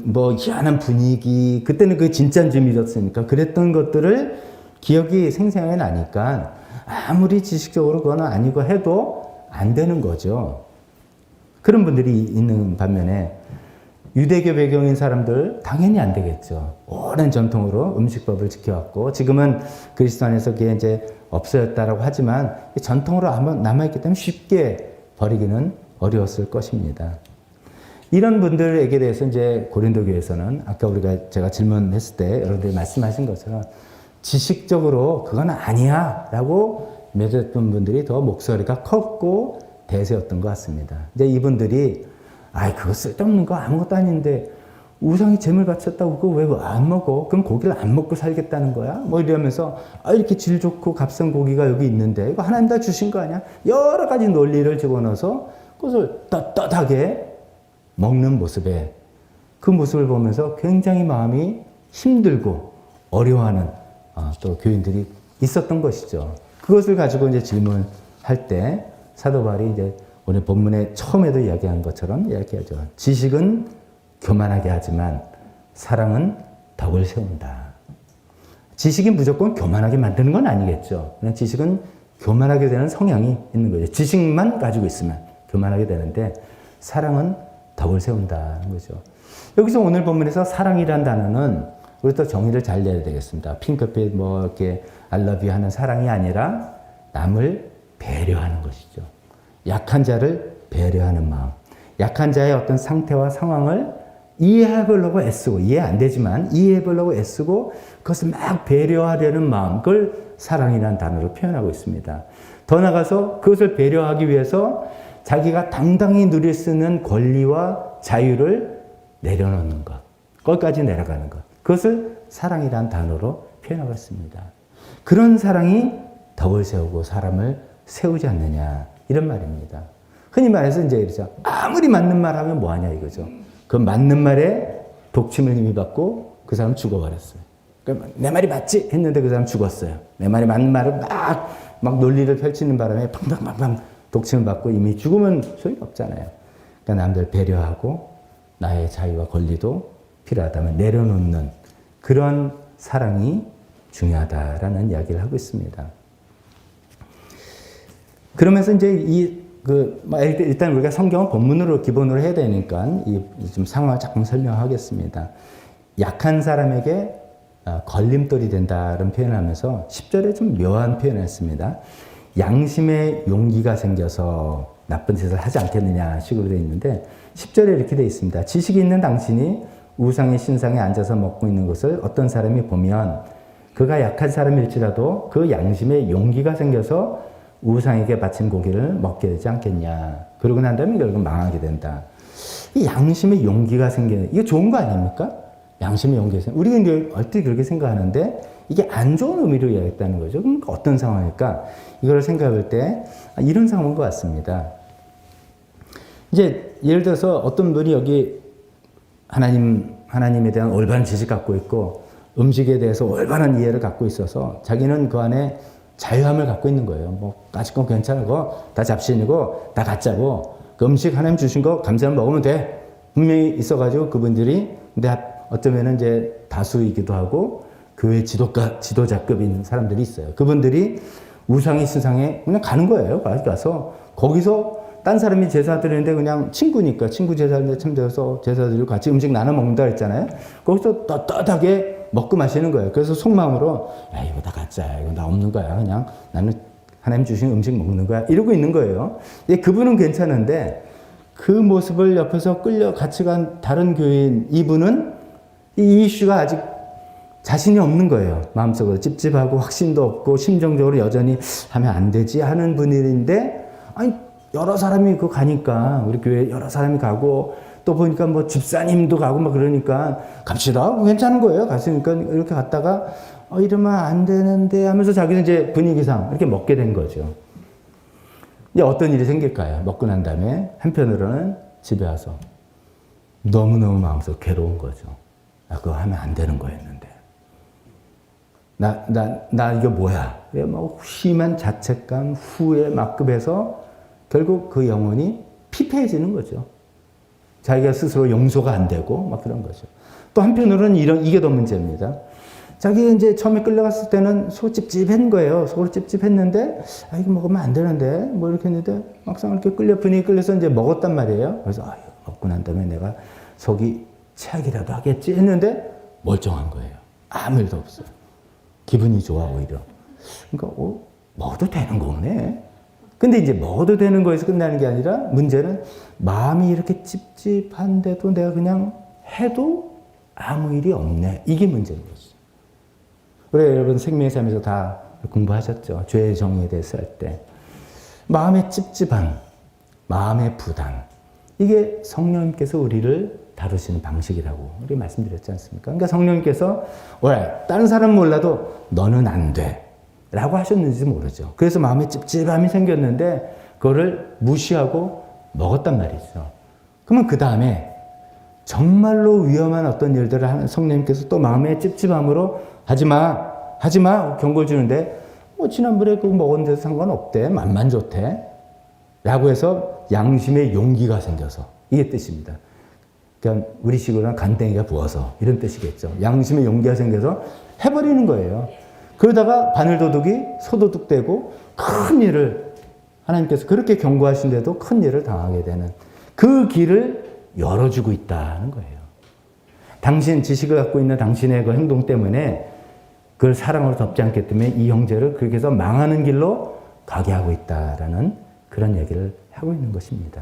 뭐 희한한 분위기, 그때는 그게 진짜인지 믿었으니까 그랬던 것들을 기억이 생생하게 나니까 아무리 지식적으로 그건 아니고 해도 안 되는 거죠. 그런 분들이 있는 반면에 유대교 배경인 사람들 당연히 안 되겠죠. 오랜 전통으로 음식법을 지켜왔고 지금은 그리스도 안에서 그게 이제 없어졌다라고 하지만 전통으로 남아있기 때문에 쉽게 버리기는 어려웠을 것입니다. 이런 분들에게 대해서 이제 고린도 교회에서는 아까 제가 질문했을 때 여러분들이 말씀하신 것처럼 지식적으로 그건 아니야 라고 맺었던 분들이 더 목소리가 컸고 대세였던 것 같습니다. 이제 이분들이 그거 쓸데없는 거 아무것도 아닌데 우상이 재물 바쳤다고 그거 왜 안 먹어? 그럼 고기를 안 먹고 살겠다는 거야? 뭐 이러면서 이렇게 질 좋고 값싼 고기가 여기 있는데 이거 하나님 다 주신 거 아니야? 여러 가지 논리를 집어넣어서 그것을 떳떳하게 먹는 모습에 그 모습을 보면서 굉장히 마음이 힘들고 어려워하는 또 교인들이 있었던 것이죠. 그것을 가지고 이제 질문할 때 사도 바울이 이제 오늘 본문에 처음에도 이야기한 것처럼 이야기하죠. 지식은 교만하게 하지만 사랑은 덕을 세운다. 지식이 무조건 교만하게 만드는 건 아니겠죠. 그냥 지식은 교만하게 되는 성향이 있는 거죠. 지식만 가지고 있으면 교만하게 되는데 사랑은 덕을 세운다는 거죠. 여기서 오늘 본문에서 사랑이란 단어는 우리 또 정의를 잘 내야 되겠습니다. 핑크빛 뭐 이렇게 I love you 하는 사랑이 아니라 남을 배려하는 것이죠. 약한 자를 배려하는 마음. 약한 자의 어떤 상태와 상황을 이해해보려고 애쓰고, 이해 안 되지만 이해해보려고 애쓰고 그것을 막 배려하려는 마음, 그걸 사랑이라는 단어로 표현하고 있습니다. 더 나아가서 그것을 배려하기 위해서 자기가 당당히 누릴 수 있는 권리와 자유를 내려놓는 것, 거기까지 내려가는 것, 그것을 사랑이라는 단어로 표현하고 있습니다. 그런 사랑이 덕을 세우고 사람을 세우지 않느냐, 이런 말입니다. 흔히 말해서 이제 이러죠. 아무리 맞는 말 하면 뭐하냐 이거죠. 그 맞는 말에 독침을 힘입받고 그 사람 죽어버렸어요. 그러니까 내 말이 맞지? 했는데 그 사람 죽었어요. 내 말이 맞는 말을 막 논리를 펼치는 바람에 팡팡팡팡 독침을 받고 이미 죽으면 소용이 없잖아요. 그러니까 남들 배려하고 나의 자유와 권리도 필요하다면 내려놓는 그런 사랑이 중요하다라는 이야기를 하고 있습니다. 그러면서 이제 일단 우리가 성경을 본문으로 기본으로 해야 되니까 좀 상황을 조금 설명하겠습니다. 약한 사람에게 걸림돌이 된다는 표현을 하면서 10절에 좀 묘한 표현을 했습니다. 양심의 용기가 생겨서 나쁜 짓을 하지 않겠느냐 식으로 되어 있는데 10절에 이렇게 되어 있습니다. 지식이 있는 당신이 우상의 신상에 앉아서 먹고 있는 것을 어떤 사람이 보면 그가 약한 사람일지라도 그 양심에 용기가 생겨서 우상에게 바친 고기를 먹게 되지 않겠냐. 그러고 난 다음에 결국 망하게 된다. 이 양심에 용기가 생기는, 이게 좋은 거 아닙니까? 양심의 용기가 생기는. 우리가 이제 얼핏 그렇게 생각하는데 이게 안 좋은 의미로 이야기했다는 거죠. 그럼 어떤 상황일까? 이걸 생각할 때 이런 상황인 것 같습니다. 이제 예를 들어서 어떤 분이 여기 하나님에 대한 올바른 지식 갖고 있고 음식에 대해서 올바른 이해를 갖고 있어서 자기는 그 안에 자유함을 갖고 있는 거예요. 뭐 까짓 건 괜찮고 다 잡신이고 다 가짜고 그 음식 하나님 주신 거 감사하면 먹으면 돼. 분명히 있어가지고 그분들이 근데 어쩌면은 이제 다수이기도 하고 교회 지도자급인 사람들이 있어요. 그분들이 우상의 신상에 그냥 가는 거예요. 가서 거기서 딴 사람이 제사 드리는데 그냥 친구니까 친구 제사인데 참되어서 제사 드리고 같이 음식 나눠 먹는다 했잖아요. 거기서 떳떳하게 먹고 마시는 거예요. 그래서 속마음으로 야 이거 다 가짜야. 이거 나 없는 거야. 그냥 나는 하나님 주신 음식 먹는 거야. 이러고 있는 거예요. 그분은 괜찮은데 그 모습을 옆에서 끌려 같이 간 다른 교인 이분은 이 이슈가 아직 자신이 없는 거예요. 마음속으로 찝찝하고 확신도 없고 심정적으로 여전히 하면 안 되지 하는 분인데 아니 여러 사람이 그거 가니까 우리 교회 여러 사람이 가고 또 보니까 뭐 집사님도 가고 막 그러니까 갑시다. 괜찮은 거예요. 갔으니까 이렇게 갔다가 이러면 안 되는데 하면서 자기는 이제 분위기상 이렇게 먹게 된 거죠. 이제 어떤 일이 생길까요? 먹고 난 다음에 한편으로는 집에 와서 너무너무 마음속 괴로운 거죠. 그거 하면 안 되는 거였는데. 나 이거 뭐야? 막 심한 자책감, 후회 막급해서 결국 그 영혼이 피폐해지는 거죠. 자기가 스스로 용서가 안 되고 막 그런 거죠. 또 한편으로는 이게 더 문제입니다. 자기가 이제 처음에 끌려갔을 때는 속 찝찝한 거예요. 속으로 찝찝했는데 이거 먹으면 안 되는데 뭐 이렇게 했는데 막상 이렇게 분위기 끌려서 이제 먹었단 말이에요. 그래서 먹고 난 다음에 내가 속이 최악이라도 하겠지 했는데 멀쩡한 거예요. 아무 일도 없어요. 기분이 좋아 오히려. 그러니까 먹어도 되는 거네. 근데 이제 먹어도 되는 거에서 끝나는 게 아니라 문제는 마음이 이렇게 찝찝한데도 내가 그냥 해도 아무 일이 없네. 이게 문제인 거죠. 그래 여러분 생명의 삶에서 다 공부하셨죠. 죄의 정의에 대해서 할 때. 마음의 찝찝함, 마음의 부담, 이게 성령님께서 우리를 다루시는 방식이라고 우리 말씀드렸지 않습니까? 그러니까 성령님께서 왜 다른 사람은 몰라도 너는 안 돼 라고 하셨는지 모르죠. 그래서 마음에 찝찝함이 생겼는데 그거를 무시하고 먹었단 말이죠. 그러면 그 다음에 정말로 위험한 어떤 일들을 하는 성령님께서 또 마음에 찝찝함으로 하지마 경고를 주는데 지난번에 그거 먹었는데도 상관없대, 맛만 좋대 라고 해서 양심의 용기가 생겨서, 이게 뜻입니다. 그러니까 우리식으로는 간땡이가 부어서 이런 뜻이겠죠. 양심의 용기가 생겨서 해버리는 거예요. 그러다가 바늘도둑이 소도둑되고 큰 일을, 하나님께서 그렇게 경고하신데도 큰 일을 당하게 되는 그 길을 열어주고 있다는 거예요. 당신 지식을 갖고 있는 당신의 그 행동 때문에 그걸 사랑으로 덮지 않기 때문에 이 형제를 그렇게 해서 망하는 길로 가게 하고 있다라는 그런 얘기를 하고 있는 것입니다.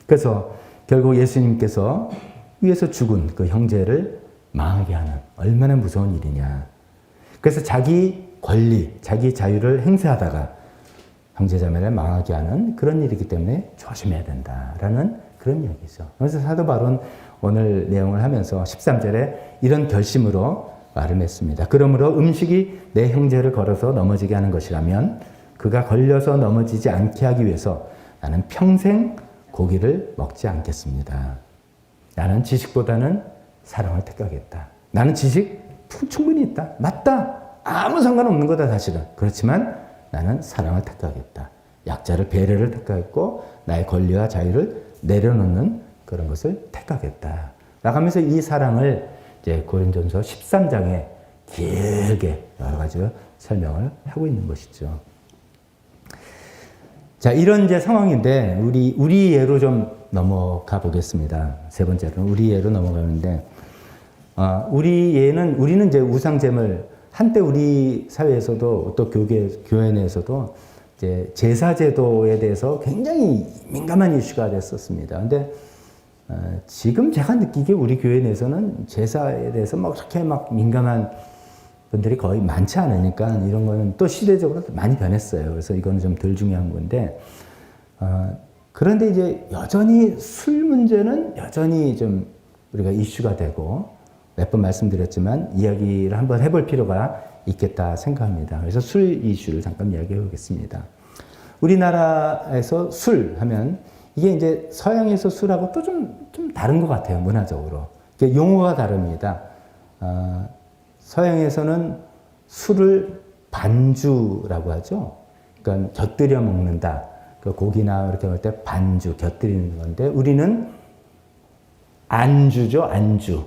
그래서 결국 예수님께서 위에서 죽은 그 형제를 망하게 하는 얼마나 무서운 일이냐. 그래서 자기 권리, 자기 자유를 행사하다가 형제자매를 망하게 하는 그런 일이기 때문에 조심해야 된다라는 그런 얘기죠. 그래서 사도 바울은 오늘 내용을 하면서 13절에 이런 결심으로 말을 했습니다. 그러므로 음식이 내 형제를 걸어서 넘어지게 하는 것이라면 그가 걸려서 넘어지지 않게 하기 위해서 나는 평생 고기를 먹지 않겠습니다. 나는 지식보다는 사랑을 택하겠다. 나는 지식 충분히 있다. 맞다. 아무 상관없는 거다 사실은. 그렇지만 나는 사랑을 택하겠다. 약자를 배려를 택하겠고 나의 권리와 자유를 내려놓는 그런 것을 택하겠다. 라고 하면서 이 사랑을 이제 고린도전서 13장에 길게 여러 가지 설명을 하고 있는 것이죠. 자, 이런 이제 상황인데 우리 예로 좀 넘어가 보겠습니다. 세 번째로는 우리 예로 넘어가는데 우리는 이제 우상잼을 한때 우리 사회에서도 또 교회 내에서도 이제 제사제도에 대해서 굉장히 민감한 이슈가 됐었습니다. 근데 지금 제가 느끼기에 우리 교회 내에서는 제사에 대해서 막 그렇게 막 민감한 분들이 거의 많지 않으니까 이런 거는 또 시대적으로 많이 변했어요. 그래서 이거는 좀 덜 중요한 건데, 그런데 이제 여전히 술 문제는 여전히 좀 우리가 이슈가 되고 몇 번 말씀드렸지만 이야기를 한번 해볼 필요가 있겠다 생각합니다. 그래서 술 이슈를 잠깐 이야기해 보겠습니다. 우리나라에서 술 하면 이게 이제 서양에서 술하고 또 좀 다른 것 같아요, 문화적으로. 용어가 다릅니다. 서양에서는 술을 반주라고 하죠. 그러니까 곁들여 먹는다. 그 고기나 이렇게 먹을 때 반주, 곁들이는 건데, 우리는 안주죠, 안주.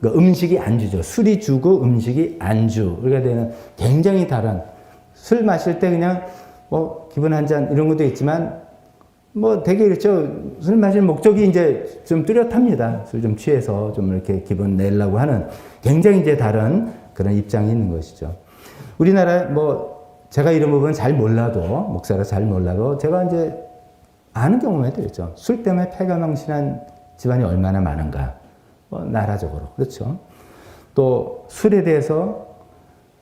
그러니까 음식이 안주죠. 술이 주고 음식이 안주. 우리가 되는 굉장히 다른, 술 마실 때 그냥 뭐 기분 한 잔 이런 것도 있지만 뭐 되게 그렇죠. 술 마실 목적이 이제 좀 뚜렷합니다. 술 좀 취해서 좀 이렇게 기분 내려고 하는 굉장히 이제 다른 그런 입장이 있는 것이죠. 우리나라 뭐 제가 이런 부분 잘 몰라도, 목사라 잘 몰라도 제가 이제 아는 경험이 되겠죠. 술 때문에 폐가 망신한 집안이 얼마나 많은가. 뭐 나라적으로. 그렇죠. 또 술에 대해서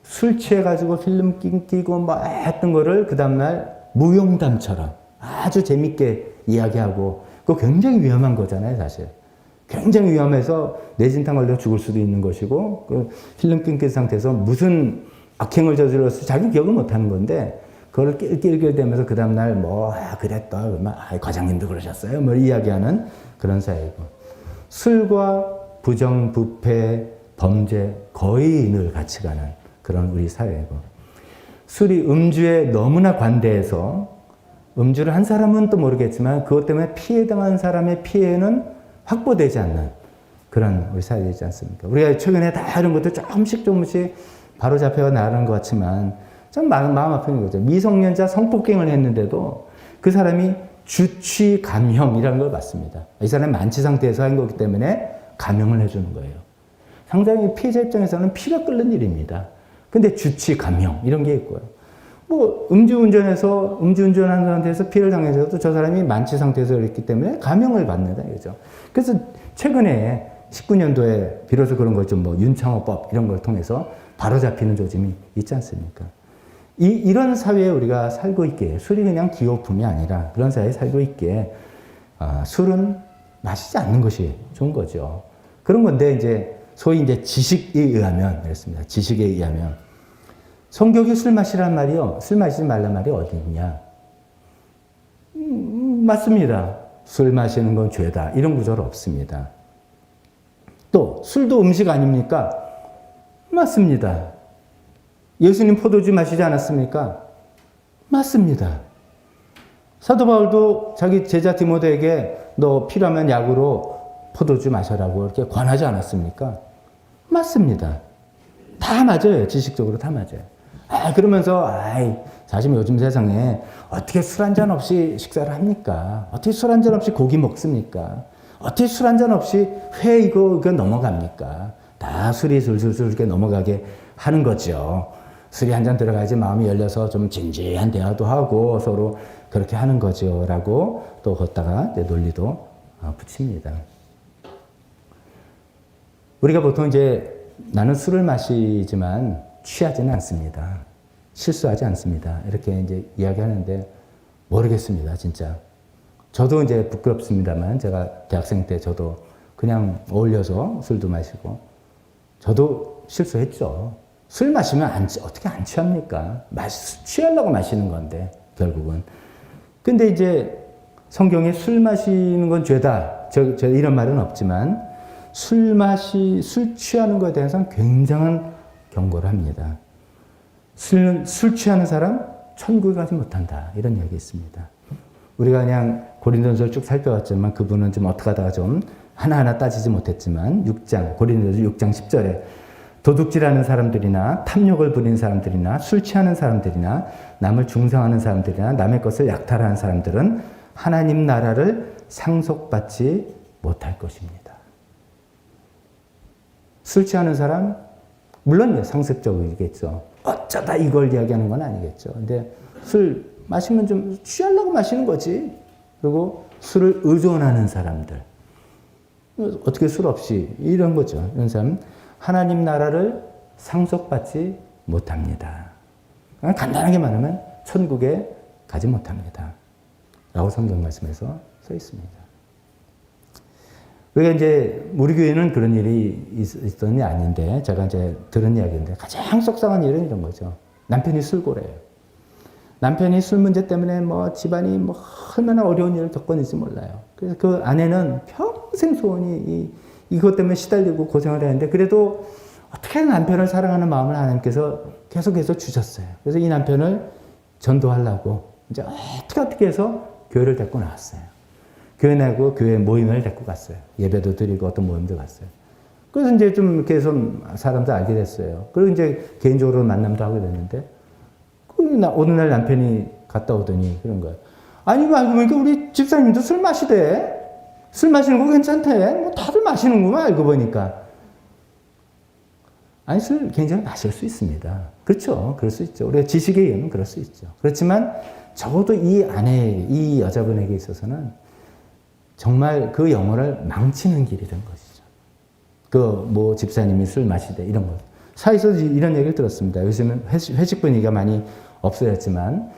술 취해가지고 필름 끼고 막 했던 거를 그 다음날 무용담처럼 아주 재밌게 이야기하고, 그거 굉장히 위험한 거잖아요, 사실. 굉장히 위험해서 뇌진탕 걸려 죽을 수도 있는 것이고, 그 필름 끊긴 상태에서 무슨 악행을 저질러서 자기 기억을 못 하는 건데, 그걸 낄낄대면서 그 다음날 뭐, 그랬다. 과장님도 그러셨어요. 뭐 이야기하는 그런 사회이고. 술과 부정, 부패, 범죄 거의 늘 같이 가는 그런 우리 사회이고. 술이 음주에 너무나 관대해서 음주를 한 사람은 또 모르겠지만 그것 때문에 피해당한 사람의 피해는 확보되지 않는 그런 우리 사회이지 않습니까? 우리가 최근에 다 이런 것들 조금씩 바로 잡혀 나가는 것 같지만 좀 마음 아픈 거죠. 미성년자 성폭행을 했는데도 그 사람이 주취 감형이라는 걸 받습니다. 이 사람이 만취 상태에서 한 거기 때문에 감형을 해주는 거예요. 상당히 피해자 입장에서는 피가 끓는 일입니다. 근데 주취 감형 이런 게 있고요. 뭐 음주운전하는 상태에서 피해를 당해서도 저 사람이 만취 상태에서 그랬기 때문에 감형을 받는다 이거죠. 그래서 최근에 19년도에 비로소 그런 걸 좀 뭐 윤창호법 이런 걸 통해서 바로 잡히는 조짐이 있지 않습니까? 이런 사회에 우리가 살고 있기에 술이 그냥 기호품이 아니라 그런 사회에 살고 있기에 술은 마시지 않는 것이 좋은 거죠. 그런 건데 이제 소위 이제 지식에 의하면 그렇습니다. 지식에 의하면 성경에 술 마시란 말이요. 술 마시지 말란 말이 어디 있냐? 맞습니다. 술 마시는 건 죄다. 이런 구절 없습니다. 또 술도 음식 아닙니까? 맞습니다. 예수님 포도주 마시지 않았습니까? 맞습니다. 사도 바울도 자기 제자 디모데에게 너 필요하면 약으로 포도주 마셔라고 이렇게 권하지 않았습니까? 맞습니다. 다 맞아요. 지식적으로 다 맞아요. 그러면서 사실 요즘 세상에 어떻게 술 한 잔 없이 식사를 합니까? 어떻게 술 한 잔 없이 고기 먹습니까? 어떻게 술 한 잔 없이 회 이거 넘어갑니까? 다 술이 술술술 이렇게 넘어가게 하는 거죠. 술이 한 잔 들어가야지 마음이 열려서 좀 진지한 대화도 하고 서로 그렇게 하는 거죠. 라고 또 걷다가 논리도 붙입니다. 우리가 보통 이제 나는 술을 마시지만 취하지는 않습니다. 실수하지 않습니다. 이렇게 이제 이야기하는데 모르겠습니다. 진짜. 저도 이제 부끄럽습니다만 제가 대학생 때 저도 그냥 어울려서 술도 마시고 저도 실수했죠. 술 마시면 어떻게 안 취합니까? 취하려고 마시는 건데 결국은. 근데 이제 성경에 술 마시는 건 죄다. 저 이런 말은 없지만 술 취하는 것에 대해서는 굉장한 경고를 합니다. 술 취하는 사람 천국에 가지 못한다. 이런 얘기 있습니다. 우리가 그냥 고린도전서를 쭉 살펴봤지만 그분은 좀 어떻게 하다가 좀 하나하나 따지지 못했지만 고린도전서 6장 10절에 도둑질하는 사람들이나 탐욕을 부리는 사람들이나 술 취하는 사람들이나 남을 중상하는 사람들이나 남의 것을 약탈하는 사람들은 하나님 나라를 상속받지 못할 것입니다. 술 취하는 사람 물론 상습적이겠죠. 어쩌다 이걸 이야기하는 건 아니겠죠. 근데 술 마시면 좀 취하려고 마시는 거지. 그리고 술을 의존하는 사람들. 어떻게 술 없이 이런 거죠. 이런 사람 하나님 나라를 상속받지 못합니다. 간단하게 말하면 천국에 가지 못합니다. 라고 성경 말씀에서 써 있습니다. 우리가 이제 우리 교회는 그런 일이 있던 게 아닌데 제가 이제 들은 이야기인데 가장 속상한 일은 이런 거죠. 남편이 술고래예요. 남편이 술 문제 때문에 집안이 얼마나 어려운 일을 겪었는지 몰라요. 그래서 그 아내는 평생 소원이 이것 때문에 시달리고 고생을 했는데 그래도 어떻게 남편을 사랑하는 마음을 하나님께서 계속해서 주셨어요. 그래서 이 남편을 전도하려고 이제 어떻게 해서 교회를 데리고 나왔어요. 교회 내고 교회 모임을 데리고 갔어요. 예배도 드리고 어떤 모임도 갔어요. 그래서 이제 좀 이렇게 좀 사람도 알게 됐어요. 그리고 이제 개인적으로 만남도 하게 됐는데 어느 날 남편이 갔다 오더니 그런 거예요. 아니 알고 보니까 우리 집사님도 술 마시대. 술 마시는 거 괜찮대. 다들 마시는구만 알고 보니까. 아니 술 굉장히 마실 수 있습니다. 그렇죠. 그럴 수 있죠. 우리가 지식에 의하면 그럴 수 있죠. 그렇지만 적어도 이 여자분에게 있어서는 정말 그 영혼을 망치는 길이 된 것이죠. 집사님이 술 마시대 이런 거. 사이에서 이런 얘기를 들었습니다. 요즘은 회식 분위기가 많이 없어졌지만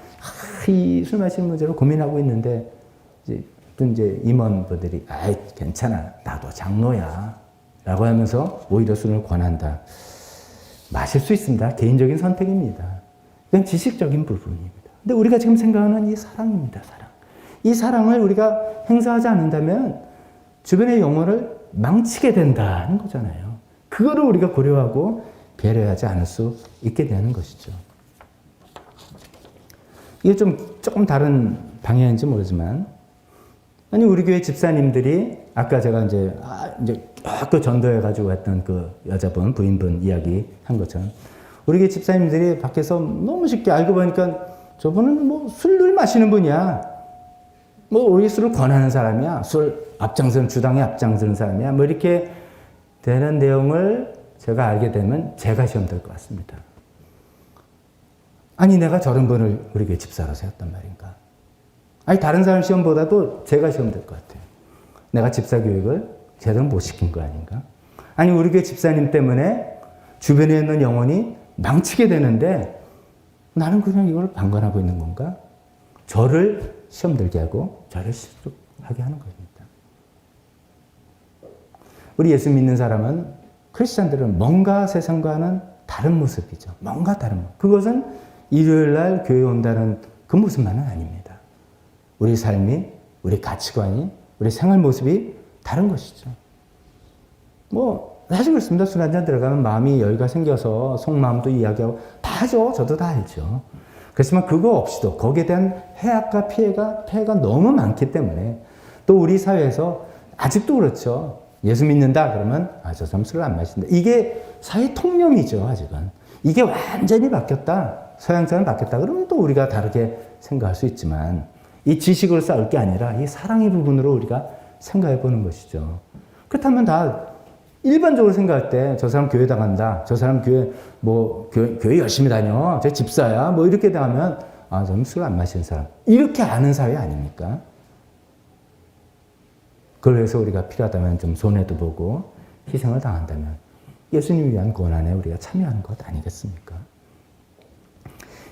이 술 마시는 문제로 고민하고 있는데 이제 임원분들이 괜찮아 나도 장로야 라고 하면서 오히려 술을 권한다. 마실 수 있습니다. 개인적인 선택입니다. 이건 지식적인 부분입니다. 근데 우리가 지금 생각하는 이 사랑입니다. 사랑. 이 사랑을 우리가 행사하지 않는다면 주변의 영혼을 망치게 된다는 거잖아요. 그거를 우리가 고려하고 배려하지 않을 수 있게 되는 것이죠. 이게 조금 다른 방향인지 모르지만 우리 교회 집사님들이 아까 제가 이제 그 전도해가지고 했던 그 여자분 부인분 이야기 한 것처럼 우리 교회 집사님들이 밖에서 너무 쉽게 알고 보니까 저분은 술을 마시는 분이야. 우리 술을 권하는 사람이야. 주당에 앞장서는 사람이야. 이렇게 되는 내용을 제가 알게 되면 제가 시험 될 것 같습니다. 아니 내가 저런 분을 우리 교회 집사로 세웠단 말인가. 다른 사람 시험보다도 제가 시험 될 것 같아요. 내가 집사 교육을 제대로 못 시킨 거 아닌가? 우리 교회 집사님 때문에 주변에 있는 영혼이 망치게 되는데 나는 그냥 이걸 방관하고 있는 건가? 저를 시험 들게 하고 저를 실족하게 하는 겁니다. 우리 예수 믿는 사람은, 크리스찬들은 뭔가 세상과는 다른 모습이죠. 뭔가 다른 모습. 그것은 일요일 날 교회 온다는 그 모습만은 아닙니다. 우리 삶이, 우리 가치관이, 우리 생활 모습이 다른 것이죠. 사실 그렇습니다. 술 한잔 들어가면 마음이 여유가 생겨서 속마음도 이야기하고 다 하죠. 저도 다 알죠. 그렇지만 그거 없이도 거기에 대한 해악과 폐해가 너무 많기 때문에, 또 우리 사회에서 아직도 그렇죠. 예수 믿는다 그러면 저 사람 술을 안 마신다. 이게 사회 통념이죠. 아직은. 이게 완전히 바뀌었다. 서양처럼 바뀌었다 그러면 또 우리가 다르게 생각할 수 있지만, 이 지식으로 싸울 게 아니라 이 사랑의 부분으로 우리가 생각해 보는 것이죠. 그렇다면 다 일반적으로 생각할 때 저 사람 교회 나간다, 저 사람 교회 열심히 다녀, 저 집사야, 이렇게 당하면 저는 술 안 마시는 사람, 이렇게 아는 사회 아닙니까? 그래서 우리가 필요하다면 좀 손해도 보고 희생을 당한다면 예수님을 위한 고난에 우리가 참여하는 것 아니겠습니까?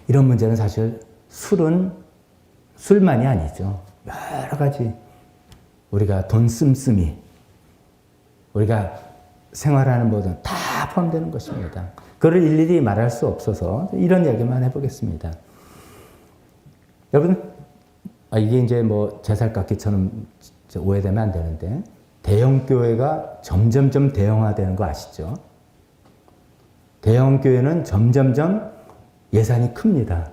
이런 문제는 사실 술만이 아니죠. 여러 가지 우리가 돈 씀씀이, 우리가 생활하는 모든 다 포함되는 것입니다. 그걸 일일이 말할 수 없어서 이런 이야기만 해보겠습니다. 여러분, 이게 이제 제살깎기처럼 오해되면 안 되는데, 대형교회가 점점점 대형화되는 거 아시죠? 대형교회는 점점점 예산이 큽니다.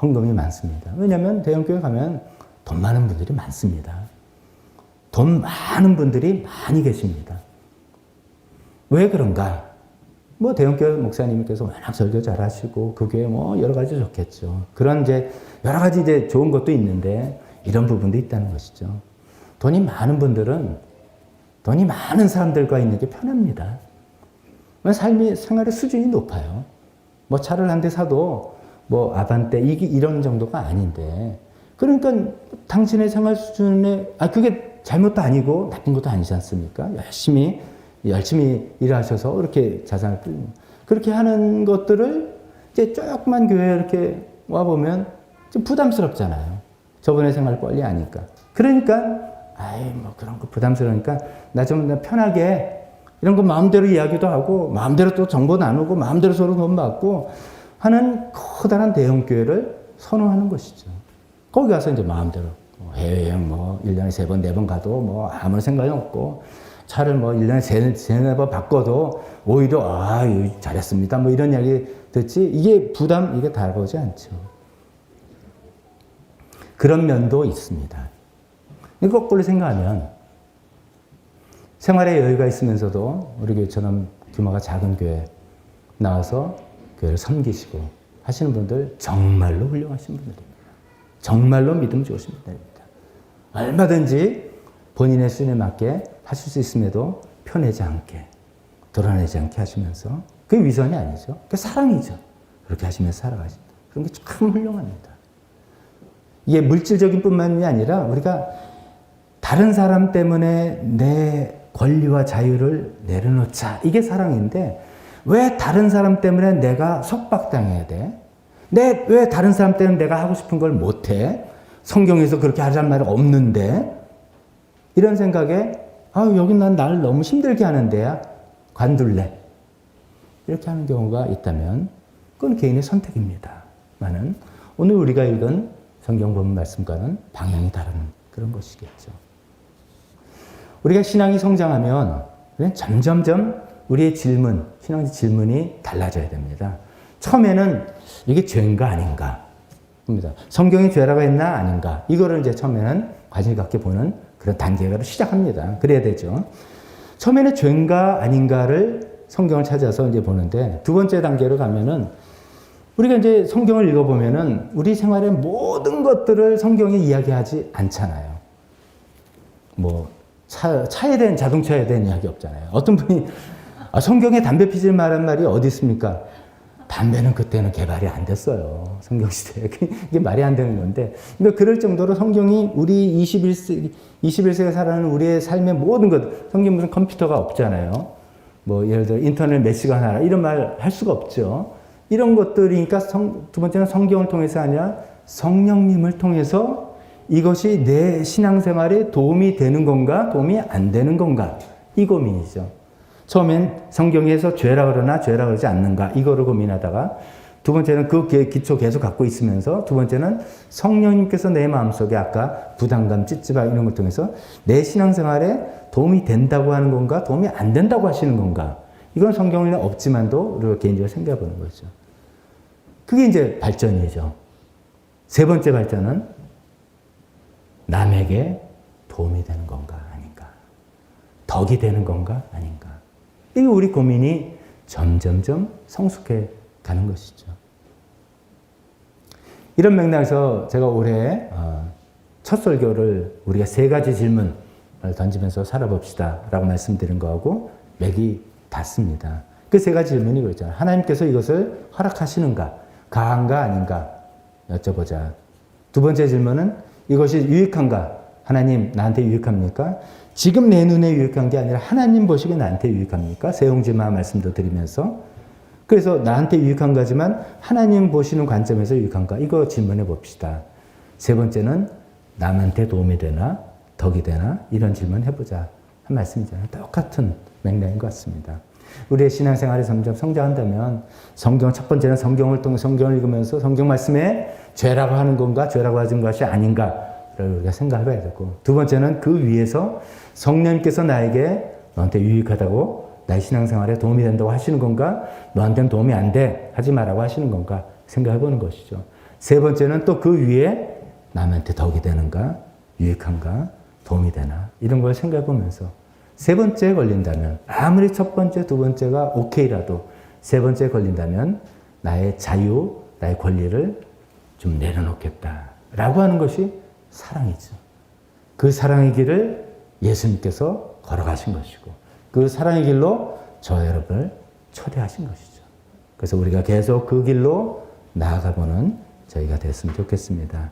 헌금이 많습니다. 왜냐하면 대형교회 가면 돈 많은 분들이 많습니다. 돈 많은 분들이 많이 계십니다. 왜 그런가? 대형교회 목사님께서 워낙 설교 잘 하시고, 그 교회 여러 가지 좋겠죠. 그런 여러 가지 좋은 것도 있는데, 이런 부분도 있다는 것이죠. 돈이 많은 분들은 돈이 많은 사람들과 있는 게 편합니다. 생활의 수준이 높아요. 차를 한 대 사도 아반떼 이런 정도가 아닌데, 그러니까 당신의 생활 수준에 그게 잘못도 아니고 나쁜 것도 아니지 않습니까? 열심히 일하셔서 이렇게 자산을 그렇게 하는 것들을 조그만 교회에 이렇게 와보면 좀 부담스럽잖아요. 저번에 생활 빨리 하니까. 그러니까 그런 거 부담스러우니까 나 좀 편하게 이런 거 마음대로 이야기도 하고, 마음대로 또 정보 나누고, 마음대로 서로 돈 받고 하는 커다란 대형교회를 선호하는 것이죠. 거기 가서 이제 마음대로 해외여행 1년에 3번, 4번 가도 아무런 생각이 없고, 차를 1년에 3-4번 바꿔도 오히려 잘했습니다. 이런 이야기 듣지, 이게 다가오지 않죠. 그런 면도 있습니다. 거꾸로 생각하면, 생활에 여유가 있으면서도 우리 교회처럼 규모가 작은 교회 나와서 교회를 섬기시고 하시는 분들 정말로 훌륭하신 분들입니다. 정말로 믿음 좋으신 분들입니다. 얼마든지 본인의 수준에 맞게 하실 수 있음에도 편하지 않게, 드러내지 않게 하시면서, 그게 위선이 아니죠. 그게 사랑이죠. 그렇게 하시면서 살아가신다. 그런 게 참 훌륭합니다. 이게 물질적인 뿐만이 아니라 우리가 다른 사람 때문에 내 권리와 자유를 내려놓자, 이게 사랑인데, 왜 다른 사람 때문에 내가 속박당해야 돼? 왜 다른 사람 때문에 내가 하고 싶은 걸 못해? 성경에서 그렇게 하자는 말이 없는데? 이런 생각에 여긴 난 나를 너무 힘들게 하는 데야, 관둘래. 이렇게 하는 경우가 있다면 그건 개인의 선택입니다. 많은 오늘 우리가 읽은 성경 본문 말씀과는 방향이 다른 그런 것이겠죠. 우리가 신앙이 성장하면 점점점 우리의 신앙 질문이 달라져야 됩니다. 처음에는 이게 죄인가 아닌가 입니다. 성경이 죄라고 했나 아닌가, 이거를 이제 처음에는 관심 갖게 보는 그런 단계로 시작합니다. 그래야 되죠. 처음에는 죄인가 아닌가를 성경을 찾아서 이제 보는데, 두 번째 단계로 가면은 우리가 이제 성경을 읽어보면은 우리 생활의 모든 것들을 성경이 이야기하지 않잖아요. 차에 대한, 자동차에 대한 이야기 없잖아요. 어떤 분이 성경에 담배 피지 말란 말이 어디 있습니까? 담배는 그때는 개발이 안 됐어요. 성경시대에. 이게 말이 안 되는 건데. 그러니까 그럴 정도로 성경이 우리 21세기에 살아가는 우리의 삶의 모든 것, 성경 무슨 컴퓨터가 없잖아요. 예를 들어 인터넷 몇 시간 하라, 이런 말 할 수가 없죠. 이런 것들이니까 두 번째는 성경을 통해서 아니라 성령님을 통해서 이것이 내 신앙생활에 도움이 되는 건가, 도움이 안 되는 건가, 이 고민이죠. 처음엔 성경에서 죄라 그러나 죄라 그러지 않는가 이거를 고민하다가 두 번째는 그 기초 계속 갖고 있으면서 두 번째는 성령님께서 내 마음속에 아까 부담감, 찝찝함 이런 걸 통해서 내 신앙생활에 도움이 된다고 하는 건가 도움이 안 된다고 하시는 건가 이건 성경에는 없지만도 우리가 개인적으로 생각해 보는 거죠. 그게 이제 발전이죠. 세 번째 발전은 남에게 도움이 되는 건가 아닌가 덕이 되는 건가 아닌가 이게 우리 고민이 점점점 성숙해 가는 것이죠. 이런 맥락에서 제가 올해 첫 설교를 우리가 세 가지 질문을 던지면서 살아봅시다 라고 말씀드린 거하고 맥이 닿습니다. 그 세 가지 질문이 그렇잖아요. 하나님께서 이것을 허락하시는가 가한가 아닌가 여쭤보자. 두 번째 질문은 이것이 유익한가 하나님 나한테 유익합니까? 지금 내 눈에 유익한 게 아니라 하나님 보시기에 나한테 유익합니까? 세용지마 말씀도 드리면서 그래서 나한테 유익한 거지만 하나님 보시는 관점에서 유익한가? 이거 질문해 봅시다. 세 번째는 남한테 도움이 되나? 덕이 되나? 이런 질문 해보자. 한 말씀이잖아요. 똑같은 맥락인 것 같습니다. 우리의 신앙생활이 점점 성장한다면 성경 첫 번째는 성경을 통해 성경을 읽으면서 성경 말씀에 죄라고 하는 건가? 죄라고 하는 것이 아닌가를 우리가 생각해봐야 되고 두 번째는 그 위에서 성령님께서 나에게 너한테 유익하다고 나의 신앙생활에 도움이 된다고 하시는 건가? 너한테는 도움이 안 돼. 하지 마라고 하시는 건가? 생각해 보는 것이죠. 세 번째는 또 그 위에 남한테 덕이 되는가? 유익한가? 도움이 되나? 이런 걸 생각해 보면서 세 번째에 걸린다면 아무리 첫 번째, 두 번째가 오케이라도 세 번째에 걸린다면 나의 자유, 나의 권리를 좀 내려놓겠다라고 하는 것이 사랑이죠. 그 사랑의 길을 예수님께서 걸어가신 것이고 그 사랑의 길로 저 여러분을 초대하신 것이죠. 그래서 우리가 계속 그 길로 나아가보는 저희가 됐으면 좋겠습니다.